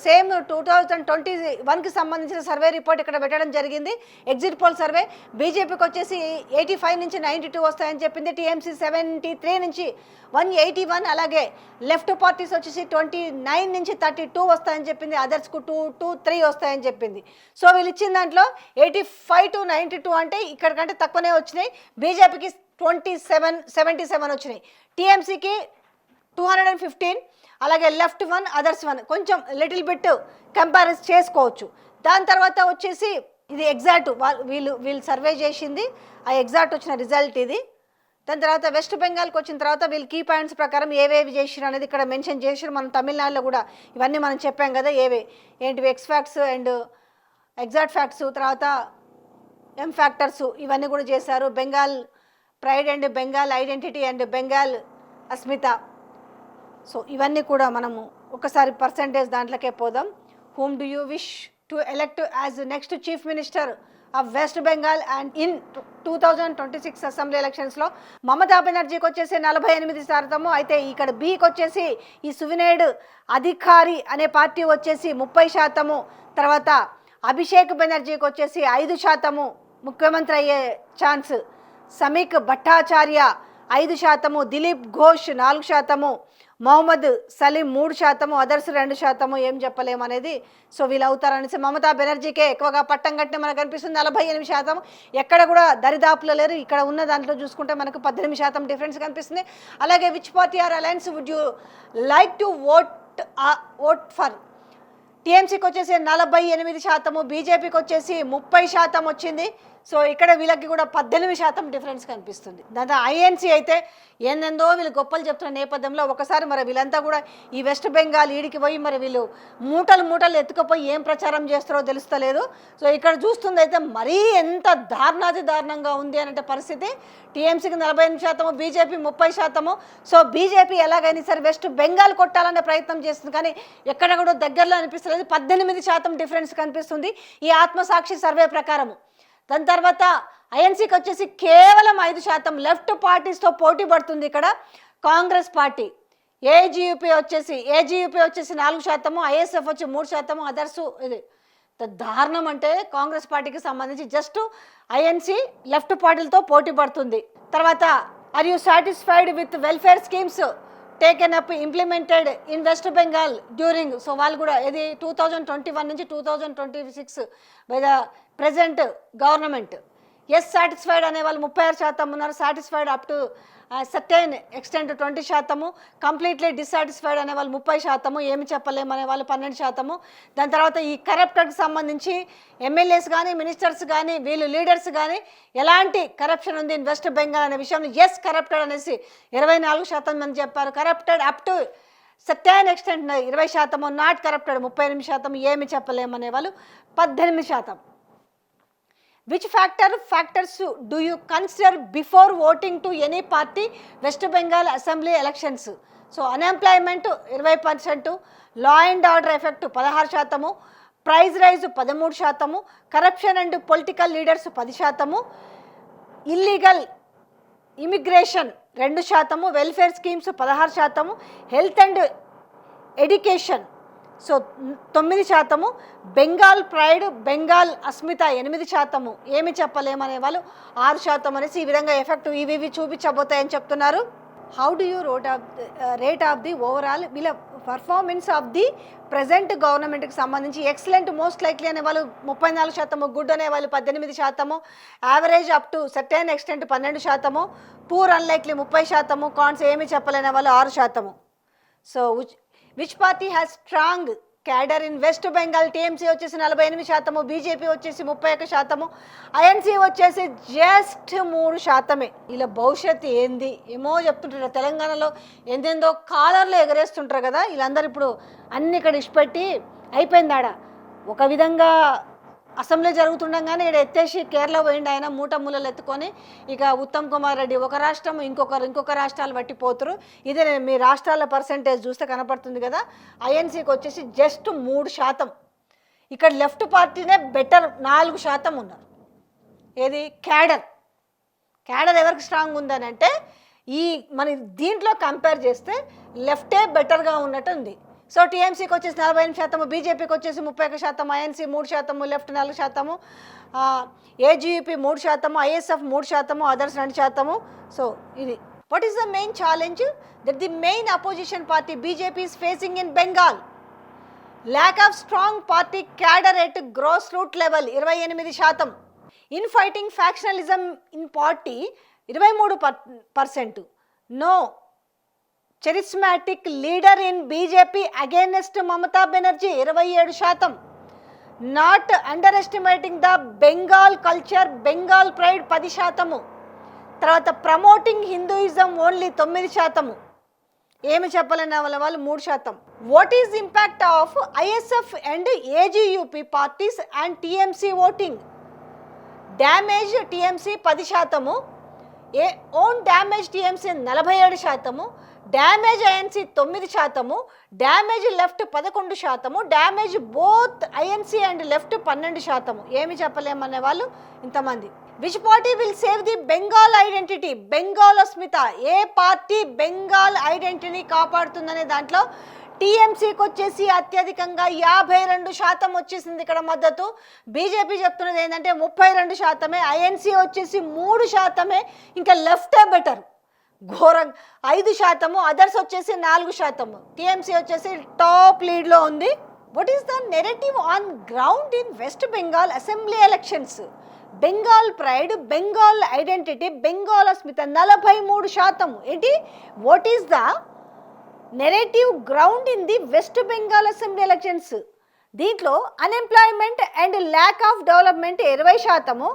సేమ్ 2021కి సంబంధించిన సర్వే రిపోర్ట్ ఇక్కడ పెట్టడం జరిగింది. ఎగ్జిట్ పోల్ సర్వే బీజేపీకి వచ్చేసి 85 నుంచి 92 వస్తాయని చెప్పింది, టీఎంసీ 73 నుంచి 181, అలాగే లెఫ్ట్ పార్టీస్ వచ్చేసి 29 నుంచి 32 వస్తాయని చెప్పింది, అదర్స్కు 2 to 3 వస్తాయని చెప్పింది. సో వీళ్ళు ఇచ్చిన దాంట్లో 85 to 92 అంటే ఇక్కడికంటే తక్కువనే వచ్చినాయి. బీజేపీకి 77 వచ్చినాయి, టీఎంసీకి 215, అలాగే లెఫ్ట్ 1 అదర్స్ 1 కొంచెం లిటిల్ బిట్ కంపారిజన్ చేసుకోవచ్చు. దాని తర్వాత వచ్చేసి ఇది ఎగ్జాక్ట్ వీళ్ళు సర్వే చేసింది, ఆ ఎగ్జాక్ట్ వచ్చిన రిజల్ట్ ఇది. దాని తర్వాత వెస్ట్ బెంగాల్కి వచ్చిన తర్వాత వీళ్ళు కీ పాయింట్స్ ప్రకారం ఏవేవి చేసిరు అనేది ఇక్కడ మెన్షన్ చేసిరు. మనం తమిళనాడులో కూడా ఇవన్నీ మనం చెప్పాం కదా ఏంటివి X facts and exact facts, తర్వాత ఎం ఫ్యాక్టర్స్ ఇవన్నీ కూడా చేశారు. Bengal pride and Bengal identity and Bengal Asmita. So ఇవన్నీ కూడా మనము ఒకసారి పర్సంటేజ్ దాంట్లోకే పోదాం. Whom do you wish to elect as next chief minister of west Bengal and in 2026 assembly ఎలక్షన్స్లో మమతా బెనర్జీకి వచ్చేసి 48%, అయితే ఇక్కడ బీకి వచ్చేసి ఈ సువినేడ్ అధికారి అనే పార్టీ వచ్చేసి 30%, తర్వాత అభిషేక్ బెనర్జీకి వచ్చేసి 5% ముఖ్యమంత్రి అయ్యే ఛాన్స్, సమీక్ భట్టాచార్య 5%, దిలీప్ ఘోష్ 4%, మొహమ్మద్ సలీం 3%, అదర్స్ 2%, ఏం చెప్పలేమనేది. సో వీళ్ళు అవుతారనేసి మమతా బెనర్జీకే ఎక్కువగా పట్టం కట్టిన మనకు అనిపిస్తుంది. 48%, ఎక్కడ కూడా దరిదాపులో లేరు. ఇక్కడ ఉన్న దాంట్లో చూసుకుంటే మనకు 18% డిఫరెన్స్ కనిపిస్తుంది. అలాగే which party or alliance would you like to vote for? టీఎంసీకి వచ్చేసి 48%, బీజేపీకి వచ్చేసి 30% వచ్చింది. సో ఇక్కడ వీళ్ళకి కూడా 18% డిఫరెన్స్ కనిపిస్తుంది. దాంతో ఐఎన్సీ అయితే ఏందో వీళ్ళు గొప్పలు చెప్తున్న నేపథ్యంలో ఒకసారి మరి వీళ్ళంతా కూడా ఈ వెస్ట్ బెంగాల్ ఈడికి పోయి మరి వీళ్ళు మూటలు ఎత్తుకుపోయి ఏం ప్రచారం చేస్తారో తెలుస్తలేదు. సో ఇక్కడ చూస్తుంది అయితే మరీ ఎంత దారుణంగా ఉంది అంటే పరిస్థితి. టీఎంసీకి 48%, బీజేపీ 30%. సో బీజేపీ ఎలాగైనా సరే వెస్ట్ బెంగాల్ కొట్టాలనే ప్రయత్నం చేస్తుంది, కానీ ఎక్కడ కూడా దగ్గరలో అనిపిస్తలేదు. 18% డిఫరెన్స్ కనిపిస్తుంది ఈ ఆత్మసాక్షి సర్వే ప్రకారము. దాని తర్వాత ఐఎన్సీకి వచ్చేసి కేవలం 5%, లెఫ్ట్ పార్టీస్తో పోటీ పడుతుంది ఇక్కడ కాంగ్రెస్ పార్టీ. ఏజీయూపీ వచ్చేసి 4%, ఐఎస్ఎఫ్ వచ్చి 3%, అదర్స్. ఇది దారుణం అంటే కాంగ్రెస్ పార్టీకి సంబంధించి జస్ట్ ఐఎన్సీ లెఫ్ట్ పార్టీలతో పోటీ పడుతుంది. తర్వాత are you satisfied with welfare schemes taken up implemented in west Bengal during? So వాళ్ళు కూడా ఇది 2021 నుంచి 2026 by the present government. Yes satisfied అనే వాళ్ళు 36% ఉన్నారు, satisfied up to certain extent 20%, completely dissatisfied అనే వాళ్ళు 30%, ఏమి చెప్పలేము అనే వాళ్ళు 12%. దాని తర్వాత ఈ కరప్టెడ్కి సంబంధించి ఎమ్మెల్యేస్ కానీ మినిస్టర్స్ కానీ వీళ్ళు లీడర్స్ కానీ ఎలాంటి కరప్షన్ ఉంది ఇన్ వెస్ట్ బెంగాల్ అనే విషయంలో ఎస్ కరప్టెడ్ అనేసి 24% మంది చెప్పారు. Corrupted up to certain extent 20%, not corrupted 38%, ఏమి చెప్పలేమనే వాళ్ళు 18%. Which factors do you consider before voting to any party West Bengal Assembly elections? So unemployment 20%, law and order effect 16%, price rise 13%, corruption and political leaders 10%, illegal immigration 2%, welfare schemes 16%, health and education so 9%, Bengal pride Bengal Asmita 8%, ఏమి చెప్పలేమనే వాళ్ళు 6% అనేసి ఈ విధంగా effect ఇవి చూపించబోతాయని చెప్తున్నారు. How do you rate of the overall వీళ్ళ performance of the present గవర్నమెంట్కి సంబంధించి ఎక్సలెంట్ మోస్ట్ లైక్లీ అనే వాళ్ళు 34%, గుడ్ అనే వాళ్ళు 18%, average up to certain extent 12%, poor unlikely 30%, కాన్స్ ఏమి చెప్పలేని వాళ్ళు 6%. So which party has strong cadre in west Bengal? TMC వచ్చేసి 48%, బీజేపీ వచ్చేసి 31%, ఐఎన్సీ వచ్చేసి జస్ట్ 3%. ఇలా భవిష్యత్తు ఏంది ఏమో చెప్తుంటారు. తెలంగాణలో ఎందెందో కాలర్లు ఎగరేస్తుంటారు కదా, వీళ్ళందరూ ఇప్పుడు అన్ని ఇక్కడ ఇష్టపెట్టి అయిపోయింది. ఆడ ఒక విధంగా అసెంబ్లీ జరుగుతుండగానే ఇక్కడ ఎత్తేసి కేరళ పోయిండు ఆయన మూటములలు ఎత్తుకొని. ఇక ఉత్తమ్ కుమార్ రెడ్డి ఒక రాష్ట్రం ఇంకొక రాష్ట్రాలు పట్టిపోతారు. ఇదే మీ రాష్ట్రాల పర్సెంటేజ్ చూస్తే కనపడుతుంది కదా. ఐఎన్సీకి వచ్చేసి జస్ట్ 3%. ఇక్కడ లెఫ్ట్ పార్టీనే బెటర్ 4% ఉన్నారు. ఏది క్యాడర్ ఎవరికి స్ట్రాంగ్ ఉందని అంటే ఈ మన దీంట్లో కంపేర్ చేస్తే లెఫ్టే బెటర్గా ఉన్నట్టు ఉంది. సో టీఎంసీకి వచ్చేసి 48%, బీజేపీకి వచ్చేసి 31%, INC 3%, left 4%, AJUP 3%, ISF 3%, others 2%. So ఇది what is the main challenge that the main opposition party BJP is facing in Bengal? Lack of strong party cadre at grass root level 28%, infighting factionalism in party 23%, no charismatic leader in BJP against Mamata Banerjee 27%, not underestimating the Bengal culture, Bengal pride 10%, తర్వాత promoting Hinduism only 9%, ఏమి చెప్పలేని వాళ్ళు 3%. What is impact of ISF and AJUP parties and TMC voting? Damage TMC 10%, own damage TMC 47%, damage INC 9%, damage left 11%, damage both INC and left 12%, ఏమి చెప్పలేమనే వాళ్ళు ఇంతమంది. Which party will save the Bengal identity? Bengal అస్మిత ఏ party Bengal ఐడెంటిటీని కాపాడుతుందనే దాంట్లో టీఎంసీకి వచ్చేసి అత్యధికంగా 52% వచ్చేసింది ఇక్కడ మద్దతు. బీజేపీ చెప్తున్నది ఏంటంటే 32%, ఐఎన్సీ వచ్చేసి 3%, ఇంకా లెఫ్టే బెటర్ ఘోరం 5%, అదర్స్ వచ్చేసి 4%, టీఎంసీ వచ్చేసి టాప్ లీడ్లో ఉంది. What is the narrative on ground in west Bengal assembly elections? Bengal pride, Bengal identity, Bengal అస్మిత 43%. ఏంటి what is the narrative ground in the west Bengal assembly elections? దీంట్లో unemployment and lack of development 20%,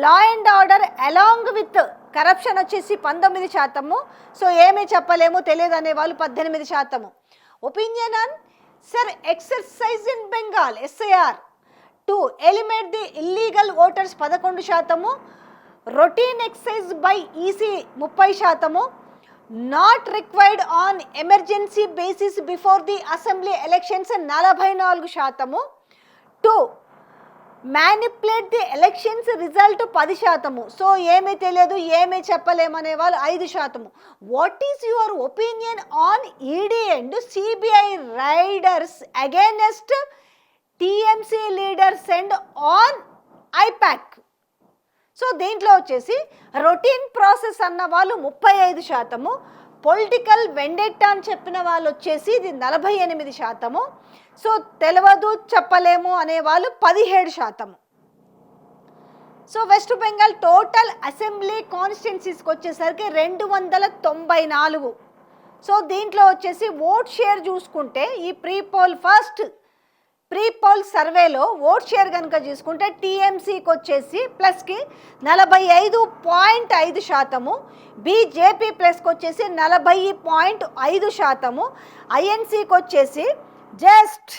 law and order along with corruption వచ్చేసి 19%. So ఏమీ చెప్పలేము తెలియదు అనే వాళ్ళు 18%. Opinion on SIR exercise in Bengal SIR to eliminate the illegal voters 11%, routine excise by EC 30%, not required on emergency basis before the assembly elections 44%, to manipulate the elections result 10%. So ఏమీ తెలియదు ఏమీ చెప్పలేమనే వాళ్ళు 5%. What is your opinion on ED and CBI raiders against TMC leaders and on IPAC? So దీంట్లో వచ్చేసి routine process అన్న వాళ్ళు 35%, political వెండెట్టా అని చెప్పిన వాళ్ళు వచ్చేసి ఇది 48%, సో తెలియదు చెప్పలేము అనే వాళ్ళు 17%. So west Bengal total assembly కాన్స్టిట్యున్సీస్కి వచ్చేసరికి 294. సో దీంట్లో వచ్చేసి ఓట్ షేర్ చూసుకుంటే ఈ ప్రీ పోల్ సర్వేలో ఓట్ షేర్ కనుక చూసుకుంటే టీఎంసీకి వచ్చేసి ప్లస్కి 45.5%, బీజేపీ ప్లస్కి వచ్చేసి 40.5%, ఐఎన్సీకి వచ్చేసి జస్ట్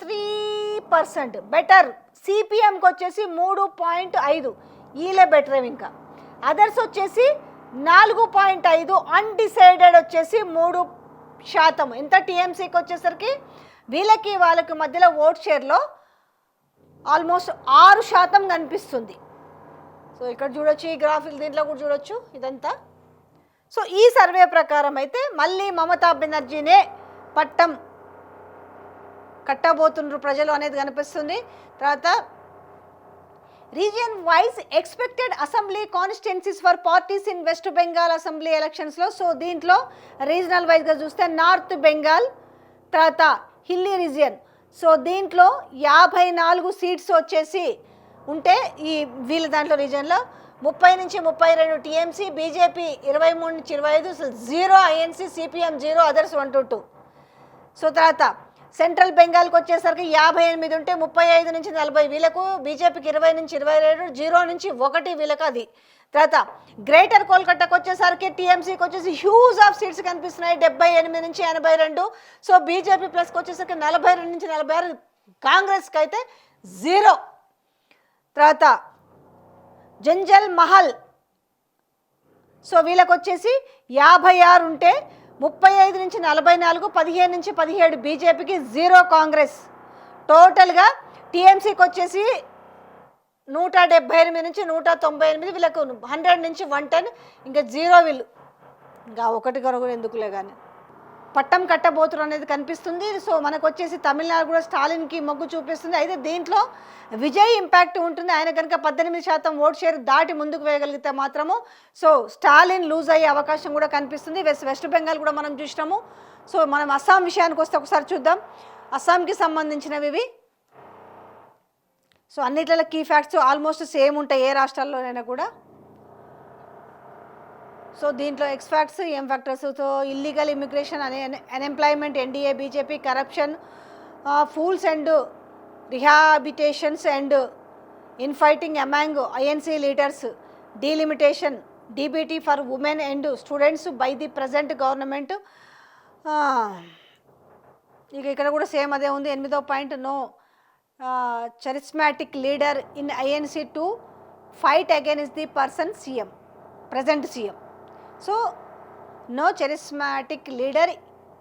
3%. బెటర్ సిపిఎంకి వచ్చేసి 3.5, వీళ్ళే బెటర్. ఇంకా అదర్స్ వచ్చేసి 4.5, అన్డిసైడెడ్ వచ్చేసి 3%. ఎంత టీఎంసీకి వచ్చేసరికి వీళ్ళకి వాళ్ళకి మధ్యలో ఓట్ షేర్లో ఆల్మోస్ట్ 6% కనిపిస్తుంది. సో ఇక్కడ చూడొచ్చు, ఈ గ్రాఫిక్ దీంట్లో కూడా చూడొచ్చు ఇదంతా. సో ఈ సర్వే ప్రకారం అయితే మళ్ళీ మమతా బెనర్జీనే పట్టం కట్టబోతున్నారు ప్రజలు అనేది కనిపిస్తుంది. తర్వాత region wise expected assembly constituencies for parties in west Bengal assembly ఎలక్షన్స్లో. సో దీంట్లో రీజనల్ వైజ్గా చూస్తే నార్త్ బెంగాల్, తర్వాత హిల్లీ రీజియన్. సో దీంట్లో 54 సీట్స్ వచ్చేసి ఉంటే ఈ వీళ్ళ దాంట్లో రీజియన్లో 30 నుంచి 32 టీఎంసీ, బీజేపీ 23 నుంచి 25, 0 INC, CPM 0, others 1 to 2. So తర్వాత సెంట్రల్ బెంగాల్కి వచ్చేసరికి 58 ఉంటే 35 నుంచి 40 వీళ్ళకు, బీజేపీకి 20 నుంచి 27, 0 నుంచి 1 వీళ్ళకు అది. తర్వాత గ్రేటర్ కోల్కతాకి వచ్చేసరికి టీఎంసీకి వచ్చేసి హ్యూజ్ ఆఫ్ సీట్స్ కనిపిస్తున్నాయి, 78 నుంచి 82. సో బీజేపీ ప్లస్కి వచ్చేసరికి 42 నుంచి 46, కాంగ్రెస్కి అయితే 0. తర్వాత జంజల్ మహల్, సో వీళ్ళకి వచ్చేసి 56 ఉంటే 35 నుంచి 44, 15 నుంచి 17 బీజేపీకి, 0 కాంగ్రెస్. టోటల్గా టీఎంసీకి వచ్చేసి 178 నుంచి 198 వీళ్ళకు, 100 నుంచి 110, ఇంకా 0 వీళ్ళు. ఇంకా ఒకటి కూడా ఎందుకులే కానీ పట్టం కట్టబోతురు అనేది కనిపిస్తుంది. సో మనకు వచ్చేసి తమిళనాడు కూడా స్టాలిన్కి మొగ్గు చూపిస్తుంది. అయితే దీంట్లో విజయ్ ఇంపాక్ట్ ఉంటుంది. ఆయన కనుక 18% ఓట్ షేర్ దాటి ముందుకు వేయగలిగితే మాత్రము సో స్టాలిన్ లూజ్ అయ్యే అవకాశం కూడా కనిపిస్తుంది. వెస్ట్ బెంగాల్ కూడా మనం చూసినాము. సో మనం అస్సాం విషయానికి వస్తే ఒకసారి చూద్దాం. అస్సాంకి సంబంధించినవి ఇవి. సో అన్నిట్లలో కీ ఫ్యాక్ట్స్ ఆల్మోస్ట్ సేమ్ ఉంటాయి ఏ రాష్ట్రాల్లోనైనా కూడా. సో దీంట్లో X facts, M factors. So illegal immigration, unemployment, NDA BJP, corruption, floods and rehabilitations and infighting among INC leaders, delimitation, DBT for women and students by the present government. ఇక ఇక్కడ కూడా same అదే ఉంది. 8వ point, no charismatic leader in INC to fight against the person CM, present CM. So no charismatic leader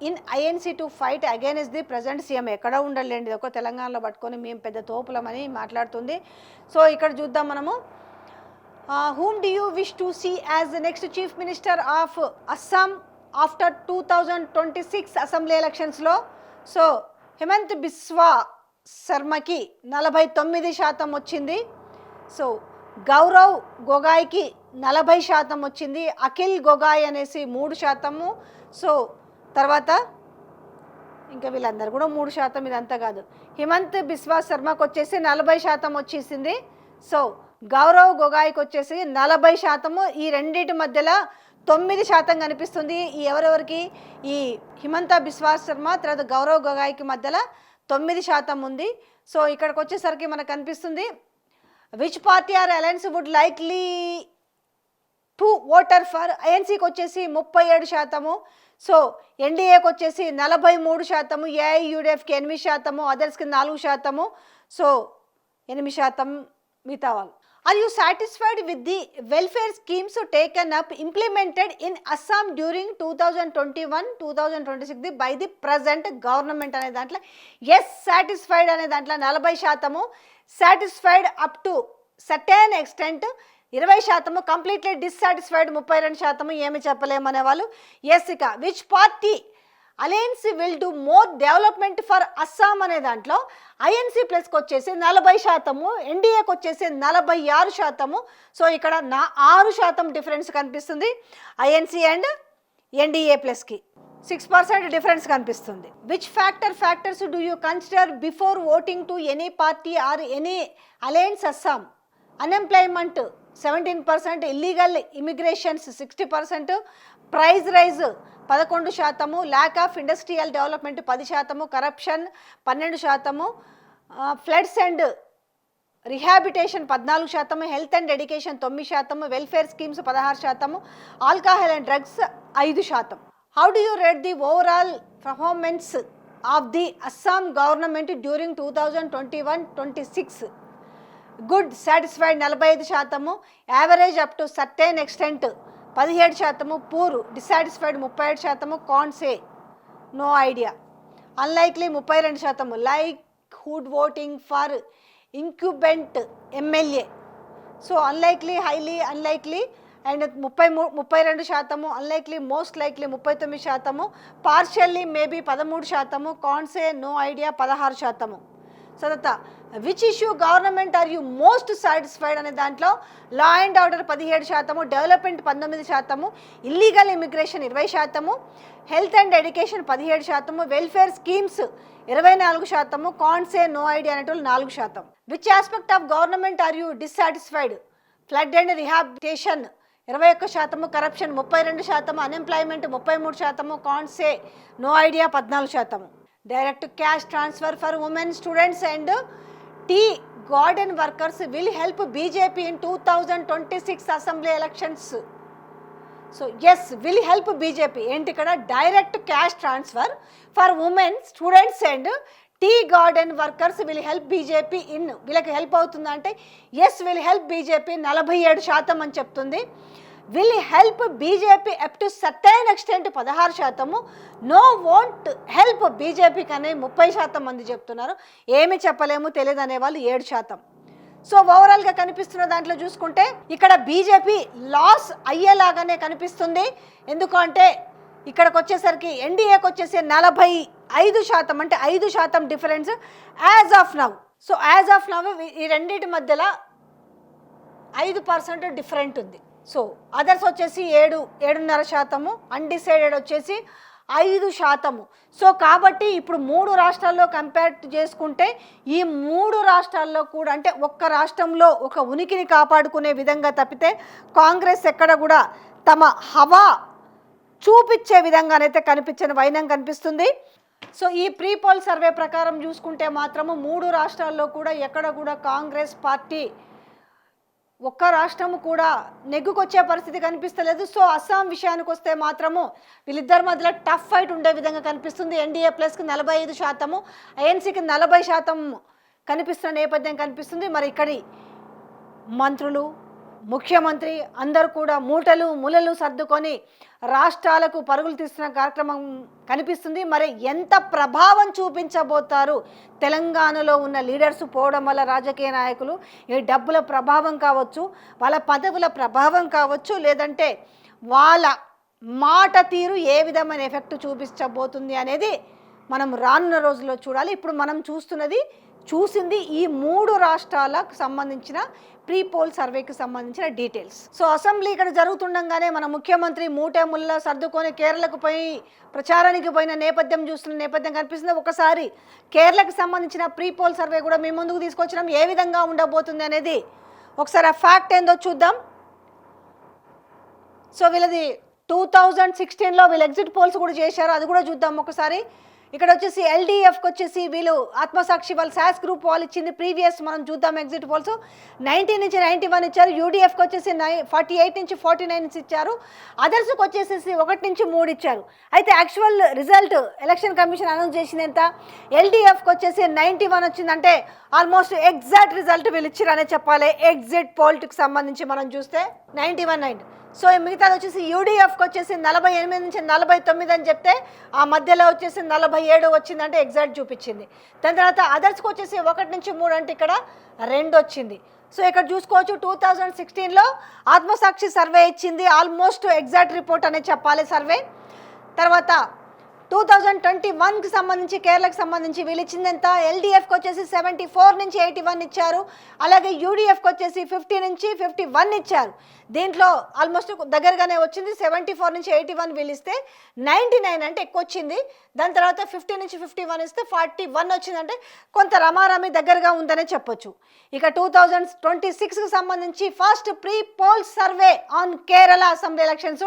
in INC to fight against the present CM. ఎక్కడ ఉండాలండి, ఒక తెలంగాణలో పట్టుకొని మేము పెద్ద తోపులమని మాట్లాడుతుంది. సో ఇక్కడ చూద్దాం మనము. whom do you wish to see as the next chief minister of Assam after 2026 assembly ఎలక్షన్స్లో? సో హిమంత్ బిస్వా శర్మకి 49% వచ్చింది. సో గౌరవ్ గొగాయ్కి 40% వచ్చింది. అఖిల్ గొగాయ్ అనేసి 3%. సో తర్వాత ఇంకా వీళ్ళందరూ కూడా 3%. ఇదంతా కాదు, హిమంత్ బిస్వా శర్మకు వచ్చేసి 40% వచ్చేసింది. సో గౌరవ్ గొగాయ్కి వచ్చేసి 40%. ఈ రెండింటి మధ్యలో 9% కనిపిస్తుంది. ఈ ఎవరెవరికి, ఈ హిమంత బిస్వా శర్మ తర్వాత గౌరవ్ గొగాయ్కి మధ్యలో 9% ఉంది. సో ఇక్కడికి వచ్చేసరికి మనకు కనిపిస్తుంది which party or alliance would likely to voter for. ఐఎన్సీకి వచ్చేసి 37%. సో ఎన్డీఏకి వచ్చేసి 43%, ఏఐయుడిఎఫ్కి 8%, అదర్స్కి 4%. సో 8% మిగతా వాళ్ళు. Are you satisfied with the welfare schemes taken up implemented in Assam during 2021-2026 by the present government అనే దాంట్లో ఎస్ సాటిస్ఫైడ్ అనే దాంట్లో 40%, satisfied up to certain extent 20%, completely dissatisfied 32%, ఏమి చెప్పలేమనే వాళ్ళు ఎస్. ఇక which party alliance will do more development for Assam అనే దాంట్లో ఐఎన్సీ ప్లస్కి వచ్చేసి 40%, ఎన్డీఏకి వచ్చేసి 46%. సో ఇక్కడ 6% డిఫరెన్స్ కనిపిస్తుంది ఐఎన్సీ అండ్ ఎన్డీఏ ప్లస్కి. 6% డిఫరెన్స్ కనిపిస్తుంది. Which factors do you consider before voting to any party or any alliance Assam? Unemployment 17%, illegal immigrations 60%, price rise 11%, lack of industrial development 10%, corruption 12%, floods and rehabilitation 14%, health and education 9%, welfare schemes 16%, alcohol and drugs 5%. How do you rate the overall performance of the Assam government during 2021-26? Good, satisfied 45%, average up to certain extent 17%, poor dissatisfied 37%, can't say no idea, unlikely 32%, likelihood voting for incumbent MLA. So unlikely, highly unlikely and 32%, unlikely most likely 39%, partially maybe 13%, can't say no idea 16%. తర్వాత which issue government are you most satisfied అనే దాంట్లో law and order 17%, development 19%, illegal immigration 20%, health and education 17%, welfare schemes 24%, can't say no idea అనేటోళ్ళు 4%. Which aspect of government are you dissatisfied? Flood and rehabilitation 21%, corruption 32%, unemployment 33%, can't say no idea 14%. Direct cash transfer for women students and tea garden workers will help BJP in 2026 assembly elections. So yes, will help BJP. ఏంటి ఇక్కడ? Direct cash transfer for women students and tea garden workers will help BJP in, వీళ్ళకి help అవుతుందా అంటే yes, will help BJP 47% అని చెప్తుంది. Will help BJP up to certain extent 16%, no won't help బీజేపీకి అనే 30% మంది చెప్తున్నారు. ఏమి చెప్పలేము తెలియదు అనేవాళ్ళు 7%. సో ఓవరాల్గా కనిపిస్తున్న దాంట్లో చూసుకుంటే ఇక్కడ బీజేపీ లాస్ అయ్యేలాగానే కనిపిస్తుంది. ఎందుకంటే ఇక్కడికి వచ్చేసరికి ఎన్డీఏకి వచ్చేసి 45%, అంటే 5% difference as of now. So as of now ఈ రెండింటి మధ్యలో 5% డిఫరెంట్ ఉంది. సో అదర్స్ వచ్చేసి 7.5%, అన్డిసైడెడ్ వచ్చేసి 5%. సో కాబట్టి ఇప్పుడు 3 రాష్ట్రాల్లో కంపేర్ చేసుకుంటే ఈ 3 రాష్ట్రాల్లో కూడా, అంటే ఒక్క రాష్ట్రంలో ఒక ఉనికిని కాపాడుకునే విధంగా తప్పితే కాంగ్రెస్ ఎక్కడ కూడా తమ హవా చూపించే విధంగానైతే కనిపించని వైనం కనిపిస్తుంది. సో ఈ ప్రీ పోల్ సర్వే ప్రకారం చూసుకుంటే మాత్రము 3 రాష్ట్రాల్లో కూడా ఎక్కడ కూడా కాంగ్రెస్ పార్టీ ఒక్క రాష్ట్రము కూడా నెగ్గుకొచ్చే పరిస్థితి కనిపిస్తలేదు. సో అస్సాం విషయానికి వస్తే మాత్రము వీళ్ళిద్దరి మధ్యలో టఫ్ ఫైట్ ఉండే విధంగా కనిపిస్తుంది. ఎన్డీఏ ప్లస్కి 45%, ఐఎన్సీకి 40% కనిపిస్తున్న నేపథ్యం కనిపిస్తుంది. మరి ఇక్కడి మంత్రులు, ముఖ్యమంత్రి అందరూ కూడా మూటలు ములలు సర్దుకొని రాష్ట్రాలకు పరుగులు తీస్తున్న కార్యక్రమం కనిపిస్తుంది. మరి ఎంత ప్రభావం చూపించబోతారు తెలంగాణలో ఉన్న లీడర్స్ పోవడం వల్ల? రాజకీయ నాయకులు ఈ డబ్బుల ప్రభావం కావచ్చు, వాళ్ళ పదవుల ప్రభావం కావచ్చు, లేదంటే వాళ్ళ మాట తీరు ఏ విధమైన ఎఫెక్ట్ చూపించబోతుంది అనేది మనం రానున్న రోజుల్లో చూడాలి. ఇప్పుడు మనం చూసింది ఈ 3 రాష్ట్రాలకు సంబంధించిన ప్రీ పోల్ సర్వేకి సంబంధించిన డీటెయిల్స్. సో అసెంబ్లీ ఇక్కడ జరుగుతుండగానే మన ముఖ్యమంత్రి మూటెముల్లా సర్దుకొని కేరళకు పోయి ప్రచారానికి పోయిన నేపథ్యం కనిపిస్తుంది. ఒకసారి కేరళకు సంబంధించిన ప్రీ పోల్ సర్వే కూడా మీ ముందుకు తీసుకొచ్చినాం. ఏ విధంగా ఉండబోతుంది అనేది ఒకసారి ఆ ఫ్యాక్ట్ ఏందో చూద్దాం. సో వీళ్ళది 2016లో వీళ్ళు ఎగ్జిట్ పోల్స్ కూడా చేశారు, అది కూడా చూద్దాం ఒకసారి. ఇక్కడ వచ్చేసి ఎల్డీఎఫ్కి వచ్చేసి వీళ్ళు ఆత్మసాక్షి వాళ్ళు శాస్ గ్రూప్ వాళ్ళు ఇచ్చింది ప్రీవియస్, మనం చూద్దాం ఎగ్జిట్ పోల్స్. 90 నుంచి 91 ఇచ్చారు. యూడీఎఫ్కి వచ్చేసి 48 నుంచి 49 ఇచ్చారు. అదర్స్కి వచ్చేసి 1 నుంచి 3 ఇచ్చారు. అయితే actual result election commission announce చేసింది ఎంత? ఎల్డీఎఫ్కి వచ్చేసి 91 వచ్చిందంటే ఆల్మోస్ట్ ఎగ్జాక్ట్ రిజల్ట్ వీళ్ళు ఇచ్చారనే చెప్పాలి. ఎగ్జిట్ పోల్కి సంబంధించి మనం చూస్తే 91. సో మిగతాది వచ్చేసి యూడీఎఫ్కి వచ్చేసి 48 నుంచి 49 అని చెప్తే ఆ మధ్యలో వచ్చేసి 47 వచ్చిందంటే ఎగ్జాక్ట్ చూపించింది. దాని తర్వాత అదర్స్కి వచ్చేసి 1 నుంచి 3 అంటే ఇక్కడ 2 వచ్చింది. సో ఇక్కడ చూసుకోవచ్చు 2016లో ఆత్మసాక్షి సర్వే ఇచ్చింది, ఆల్మోస్ట్ ఎగ్జాక్ట్ రిపోర్ట్ అనే చెప్పాలి సర్వే. తర్వాత 2021కి సంబంధించి కేరళకు సంబంధించి వీళ్ళు ఇచ్చింది ఎంత? ఎల్డీఎఫ్కి వచ్చేసి 74 నుంచి 81 ఇచ్చారు, అలాగే యూడీఎఫ్కి వచ్చేసి 50 నుంచి 51 ఇచ్చారు. దీంట్లో ఆల్మోస్ట్ దగ్గరగానే వచ్చింది. 74 నుంచి 81 వీళ్ళు ఇస్తే 99 అంటే ఎక్కువ వచ్చింది. దాని తర్వాత 50 నుంచి 51 ఇస్తే 41 వచ్చిందంటే కొంత రమారమి దగ్గరగా ఉందనే చెప్పొచ్చు. ఇక 2026కి సంబంధించి first pre poll survey on Kerala assembly elections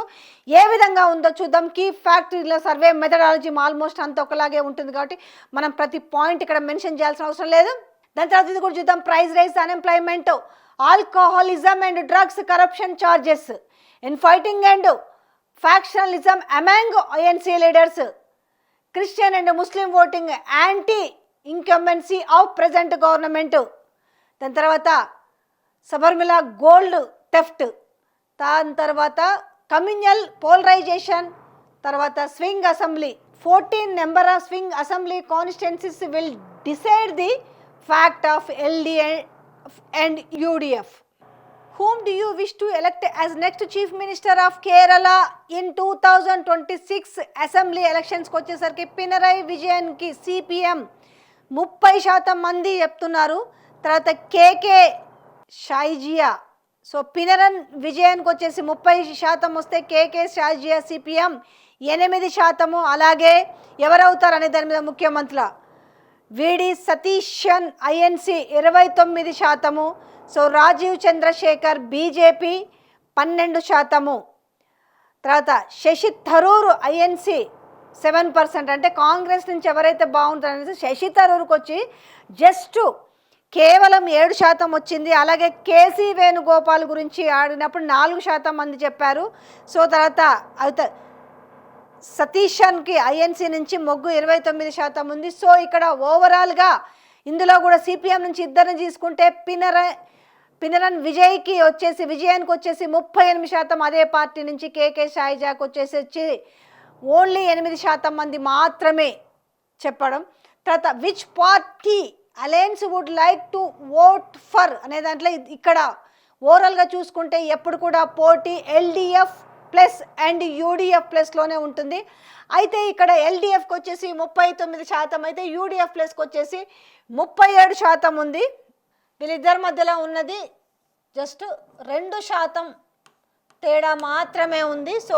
ఏ విధంగా ఉందో చూద్దాం. కీ ఫ్యాక్టరీల సర్వే మెథడాలజీ ఆల్మోస్ట్ అంత ఒకలాగే ఉంటుంది కాబట్టి మనం ప్రతి పాయింట్ ఇక్కడ మెన్షన్ చేయాల్సిన అవసరం లేదు. దాని తర్వాత ఇది కూడా చూద్దాం. Price rise, unemployment, alcoholism and drugs corruption charges in fighting and factionalism among ANC leaders, Christian and Muslim voting, anti-incumbency of present government. దాని తర్వాత సబర్మిలా గోల్డ్ థెఫ్ట్, దాని తర్వాత కమ్యూనల్ పోలరైజేషన్, తర్వాత swing assembly 14 number of swing assembly constituencies will decide the fact of LDA and UDF. Whom do you wish to elect as next Chief Minister of Kerala in 2026 Assembly elections కి వచ్చేసరికి పినరయి విజయన్ కి CPM 30% మంది చెప్తున్నారు. తర్వాత కేకే షాయిజియా, so పినరన్ విజయన్కి వచ్చేసి 30% వస్తే కేకే షాయిజియా CPM 8%. అలాగే ఎవరవుతారు అనే దాని మీద ముఖ్యమంత్రుల VD Satheesan INC 29%, so Rajeev Chandrasekhar BJP 12%. తర్వాత శశి థరూర్ INC 7%, అంటే కాంగ్రెస్ నుంచి ఎవరైతే బాగుంటారనేసి శశి థరూర్కి వచ్చి జస్ట్ కేవలం 7% వచ్చింది. అలాగే కేసీ వేణుగోపాల్ గురించి ఆడినప్పుడు 4% మంది చెప్పారు. సో తర్వాత సతీషన్కి INC నుంచి మొగ్గు 29% ఉంది. సో ఇక్కడ ఓవరాల్గా ఇందులో కూడా CPM నుంచి ఇద్దరిని తీసుకుంటే పినరన్ విజయానికి వచ్చేసి 38%, అదే పార్టీ నుంచి కేకే షాయిజాకి వచ్చేసి ఓన్లీ 8% మంది మాత్రమే చెప్పడం. తర్వాత which party alliance would like to vote for అనే దాంట్లో ఇక్కడ ఓవరాల్గా చూసుకుంటే ఎప్పుడు కూడా పోటీ LDF ప్లస్ అండ్ UDF ప్లస్లోనే ఉంటుంది. అయితే ఇక్కడ LDFకి వచ్చేసి 39%, అయితే UDF ప్లస్కి వచ్చేసి 37% ఉంది. వీళ్ళిద్దరి మధ్యలో ఉన్నది జస్ట్ 2% తేడా మాత్రమే ఉంది. సో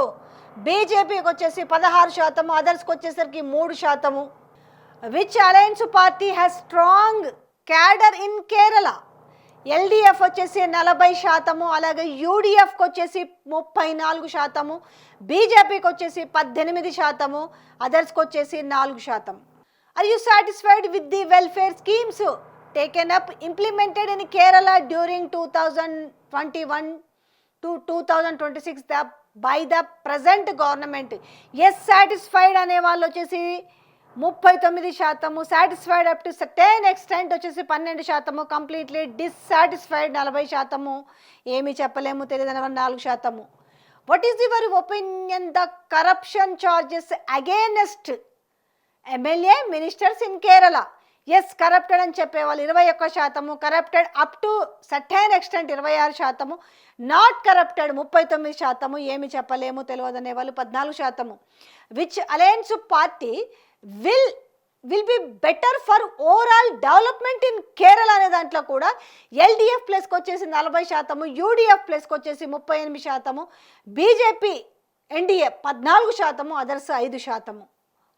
బీజేపీకి వచ్చేసి 16%, అదర్స్కి వచ్చేసరికి 3%. Which alliance party has strong cadre in Kerala? LDF వచ్చేసి 40%, అలాగే UDFకి వచ్చేసి 34%, బీజేపీకి వచ్చేసి 18%, అదర్స్కి వచ్చేసి 4%. Are you satisfied with the welfare schemes taken up implemented in Kerala during 2021 to 2026 by the present government? Yes satisfied అనే వాళ్ళు వచ్చేసి 39%, satisfied up to certain extent వచ్చేసి 12%, కంప్లీట్లీ డిస్సాటిస్ఫైడ్ 40%, ఏమీ చెప్పలేము తెలియదని 4%. What is your opinion the corruption charges against MLA ministers in Kerala? Yes corrupted అని చెప్పేవాళ్ళు 21%, corrupted up to certain extent 26%, not corrupted 39%, ఏమి చెప్పలేము తెలియదనే వాళ్ళు 14%. Which alliance party will be better for overall development in Kerala అనే దాంట్లో కూడా LDF ప్లస్కి వచ్చేసి 40%, UDF ప్లస్కి వచ్చేసి 38%, BJP NDA 14%, others 5%.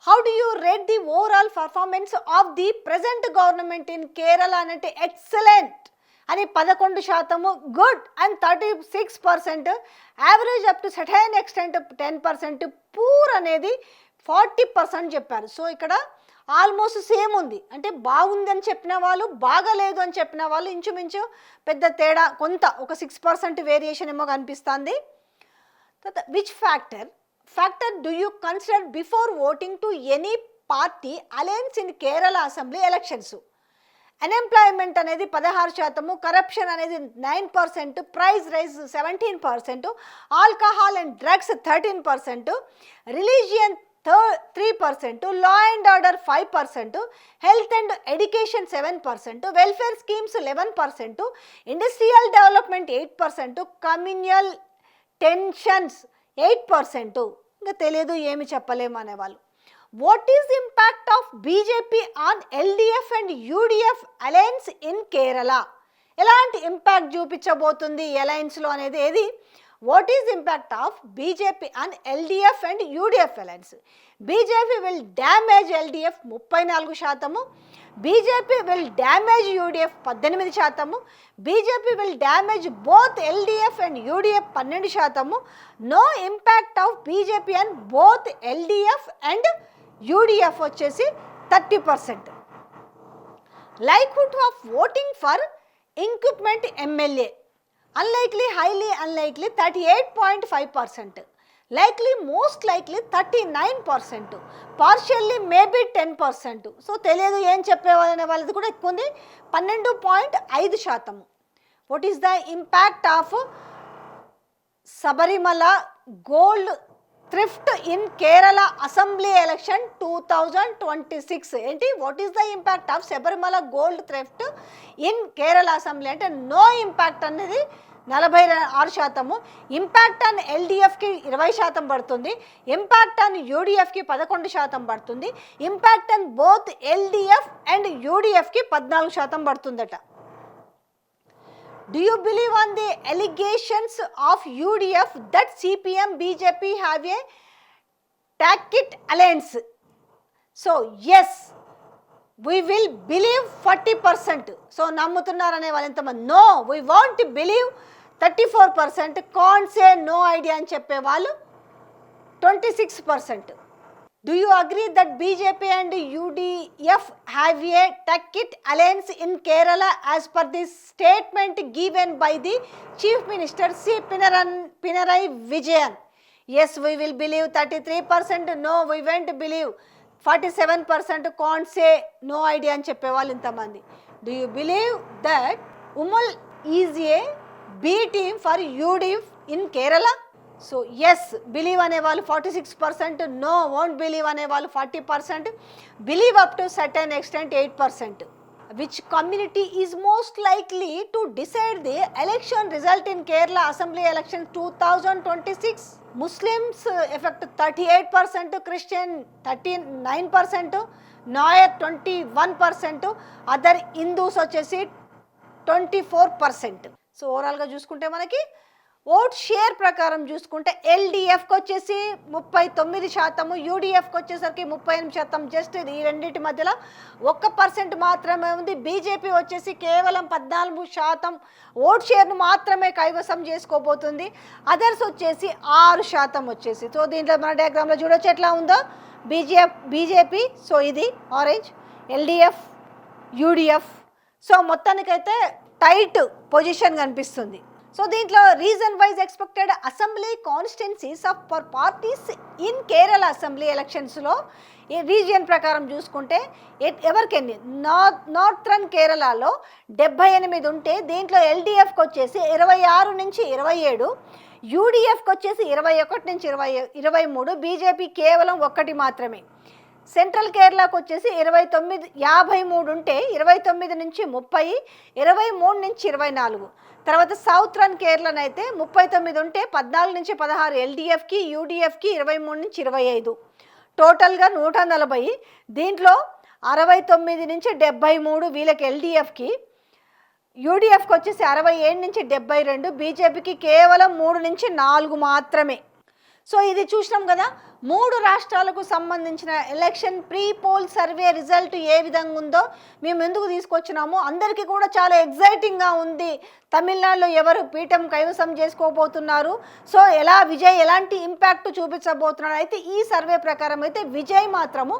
How do you rate the overall performance of the present government in Kerala అంటే excellent అని 11%, good and 36%, average up to certain extent 10%, poor అనేది 40% చెప్పారు. So ఇక్కడ ఆల్మోస్ట్ సేమ్ ఉంది, అంటే బాగుంది అని చెప్పిన వాళ్ళు, బాగలేదు అని చెప్పిన వాళ్ళు ఇంచుమించు పెద్ద తేడా కొంత ఒక 6% వేరియేషన్ ఏమో కనిపిస్తుంది. Which factor do you consider before voting to any party alliance in Kerala assembly elections? Unemployment అనేది 16%, కరప్షన్ అనేది 9%, price rise 17%, alcohol and drugs 13%, religion 3%, law and order 5%, health and education 7%, welfare schemes 11%, industrial development 8%, communal tensions 8%. ఇంకా తెలియదు, ఏమి చెప్పలేము అనేవాళ్ళు. What is impact of BJP on LDF and UDF alliance in Kerala? ఎలాంటి impact చూపించబోతుంది అలయన్స్లో అనేది ఏది? What is impact of BJP on LDF and UDF alliance? BJP will damage LDF 34%, BJP will damage UDF 18%, BJP will damage both LDF and UDF 12%, no impact of BJP and both LDF and UDF వచ్చేసి 30%. Likelihood of voting for incumbent MLA unlikely, highly unlikely 38.5%, likely most likely 39%, partially maybe 10%. So తెలియదు ఏం చెప్పేవాళ్ళనే వాళ్ళది కూడా ఎక్కువ ఉంది, 12.5%. What is the impact of Sabarimala gold thrift in Kerala assembly election 2026? ఏంటి? What is the impact of Sabarimala gold thrift in Kerala assembly అంటే no impact అనేది 46%, ఇంపాక్ట్ ఆన్ ఎల్డిఎఫ్కి 20% పడుతుంది, ఇంపాక్ట్ ఆన్ యూడిఎఫ్కి 11% పడుతుంది, impact on both LDF and యూడిఎఫ్కి 14% పడుతుందట. Do you believe on the allegations of UDF that CPM BJP have a tacit alliance? So yes, we will believe 40%. So నమ్ముతున్నారనే వాళ్ళు ఎంతమంది? No, we won't believe 34%, can't say no idea అని చెప్పేవాళ్ళు 26%. Do you agree that BJP and UDF have a tacit alliance in Kerala as per the statement given by the Chief Minister C. Pinarayi Vijayan? Yes, we will believe 33%. No, we won't believe 47%. Can't say no idea అని చెప్పేవాళ్ళు ఇంతమంది. Do you believe that Umal is a B team for UDF in Kerala? So yes believe అనేవాళ్ళు 46%, no won't believe అనేవాళ్ళు 40%, believe up to certain extent 8%. Which community is most likely to decide the election result in Kerala assembly election 2026? Muslims effect 38%, Christian 39%, Nair 21%, other Hindus వచ్చేసి 24%. So ఓవరాల్గా చూసుకుంటే మనకి vote share ప్రకారం చూసుకుంటే ఎల్డిఎఫ్కి వచ్చేసి 39%, యూడిఎఫ్కి వచ్చేసరికి 38%. జస్ట్ ఈ రెండింటి మధ్యలో 1% మాత్రమే ఉంది. బీజేపీ వచ్చేసి కేవలం 14% ఓట్ షేర్ను మాత్రమే కైవసం చేసుకోబోతుంది. అదర్స్ వచ్చేసి 6% వచ్చేసి. సో దీంట్లో మన డయాగ్రామ్లో చూడొచ్చు ఎట్లా ఉందో బీజేపీ. సో ఇది ఆరెంజ్, ఎల్డిఎఫ్, యూడిఎఫ్. సో మొత్తానికైతే టైట్ పొజిషన్ కనిపిస్తుంది. సో దీంట్లో reason wise expected assembly constituencies of for parties in Kerala assembly ఎలక్షన్స్లో ఈ రీజియన్ ప్రకారం చూసుకుంటే ఎవరికెన్ని నార్థరన్ కేరళలో 78 ఉంటే దీంట్లో ఎల్డిఎఫ్కి వచ్చేసి 26 నుంచి 27, యూడిఎఫ్కి వచ్చేసి 21 నుంచి 23, బీజేపీ కేవలం 1 మాత్రమే. సెంట్రల్ కేరళకు వచ్చేసి 53 ఉంటే 29 నుంచి 30, 23 నుంచి 24. తర్వాత సౌత్రన్ కేరళనైతే 39 ఉంటే 14 నుంచి 16 ఎల్డిఎఫ్కి, యూడిఎఫ్కి 23 నుంచి 25, టోటల్గా 140. దీంట్లో 69 నుంచి 73 వీళ్ళకి ఎల్డిఎఫ్కి, యూడిఎఫ్కి వచ్చేసి 67 నుంచి 72, బీజేపీకి కేవలం 3 నుంచి 4 మాత్రమే. సో ఇది చూసినాం కదా 3 రాష్ట్రాలకు సంబంధించిన election pre poll survey result ఏ విధంగా ఉందో మేము ఎందుకు తీసుకొచ్చినాము. అందరికీ కూడా చాలా ఎగ్జైటింగ్గా ఉంది. తమిళనాడులో ఎవరు పీఠం కైవసం చేసుకోబోతున్నారు, సో విజయ్ ఎలాంటి ఇంపాక్ట్ చూపించబోతున్నారు. అయితే ఈ సర్వే ప్రకారం అయితే విజయ్ మాత్రము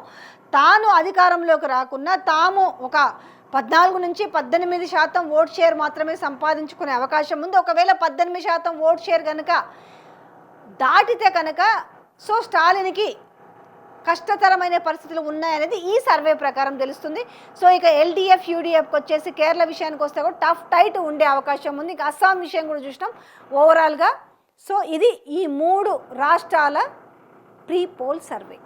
తాను అధికారంలోకి రాకున్నా తాము ఒక 14 నుంచి 18% ఓట్ షేర్ మాత్రమే సంపాదించుకునే అవకాశం ఉంది. ఒకవేళ 18% ఓట్ షేర్ కనుక దాటితే కనుక సో స్టాలిన్కి కష్టతరమైన పరిస్థితులు ఉన్నాయనేది ఈ సర్వే ప్రకారం తెలుస్తుంది. సో ఇక ఎల్డిఎఫ్, యూడిఎఫ్కి వచ్చేసి కేరళ విషయానికి వస్తే కూడా టైట్ ఉండే అవకాశం ఉంది. ఇక అస్సాం విషయం కూడా చూసినాం ఓవరాల్గా. సో ఇది ఈ 3 రాష్ట్రాల ప్రీ పోల్ సర్వే.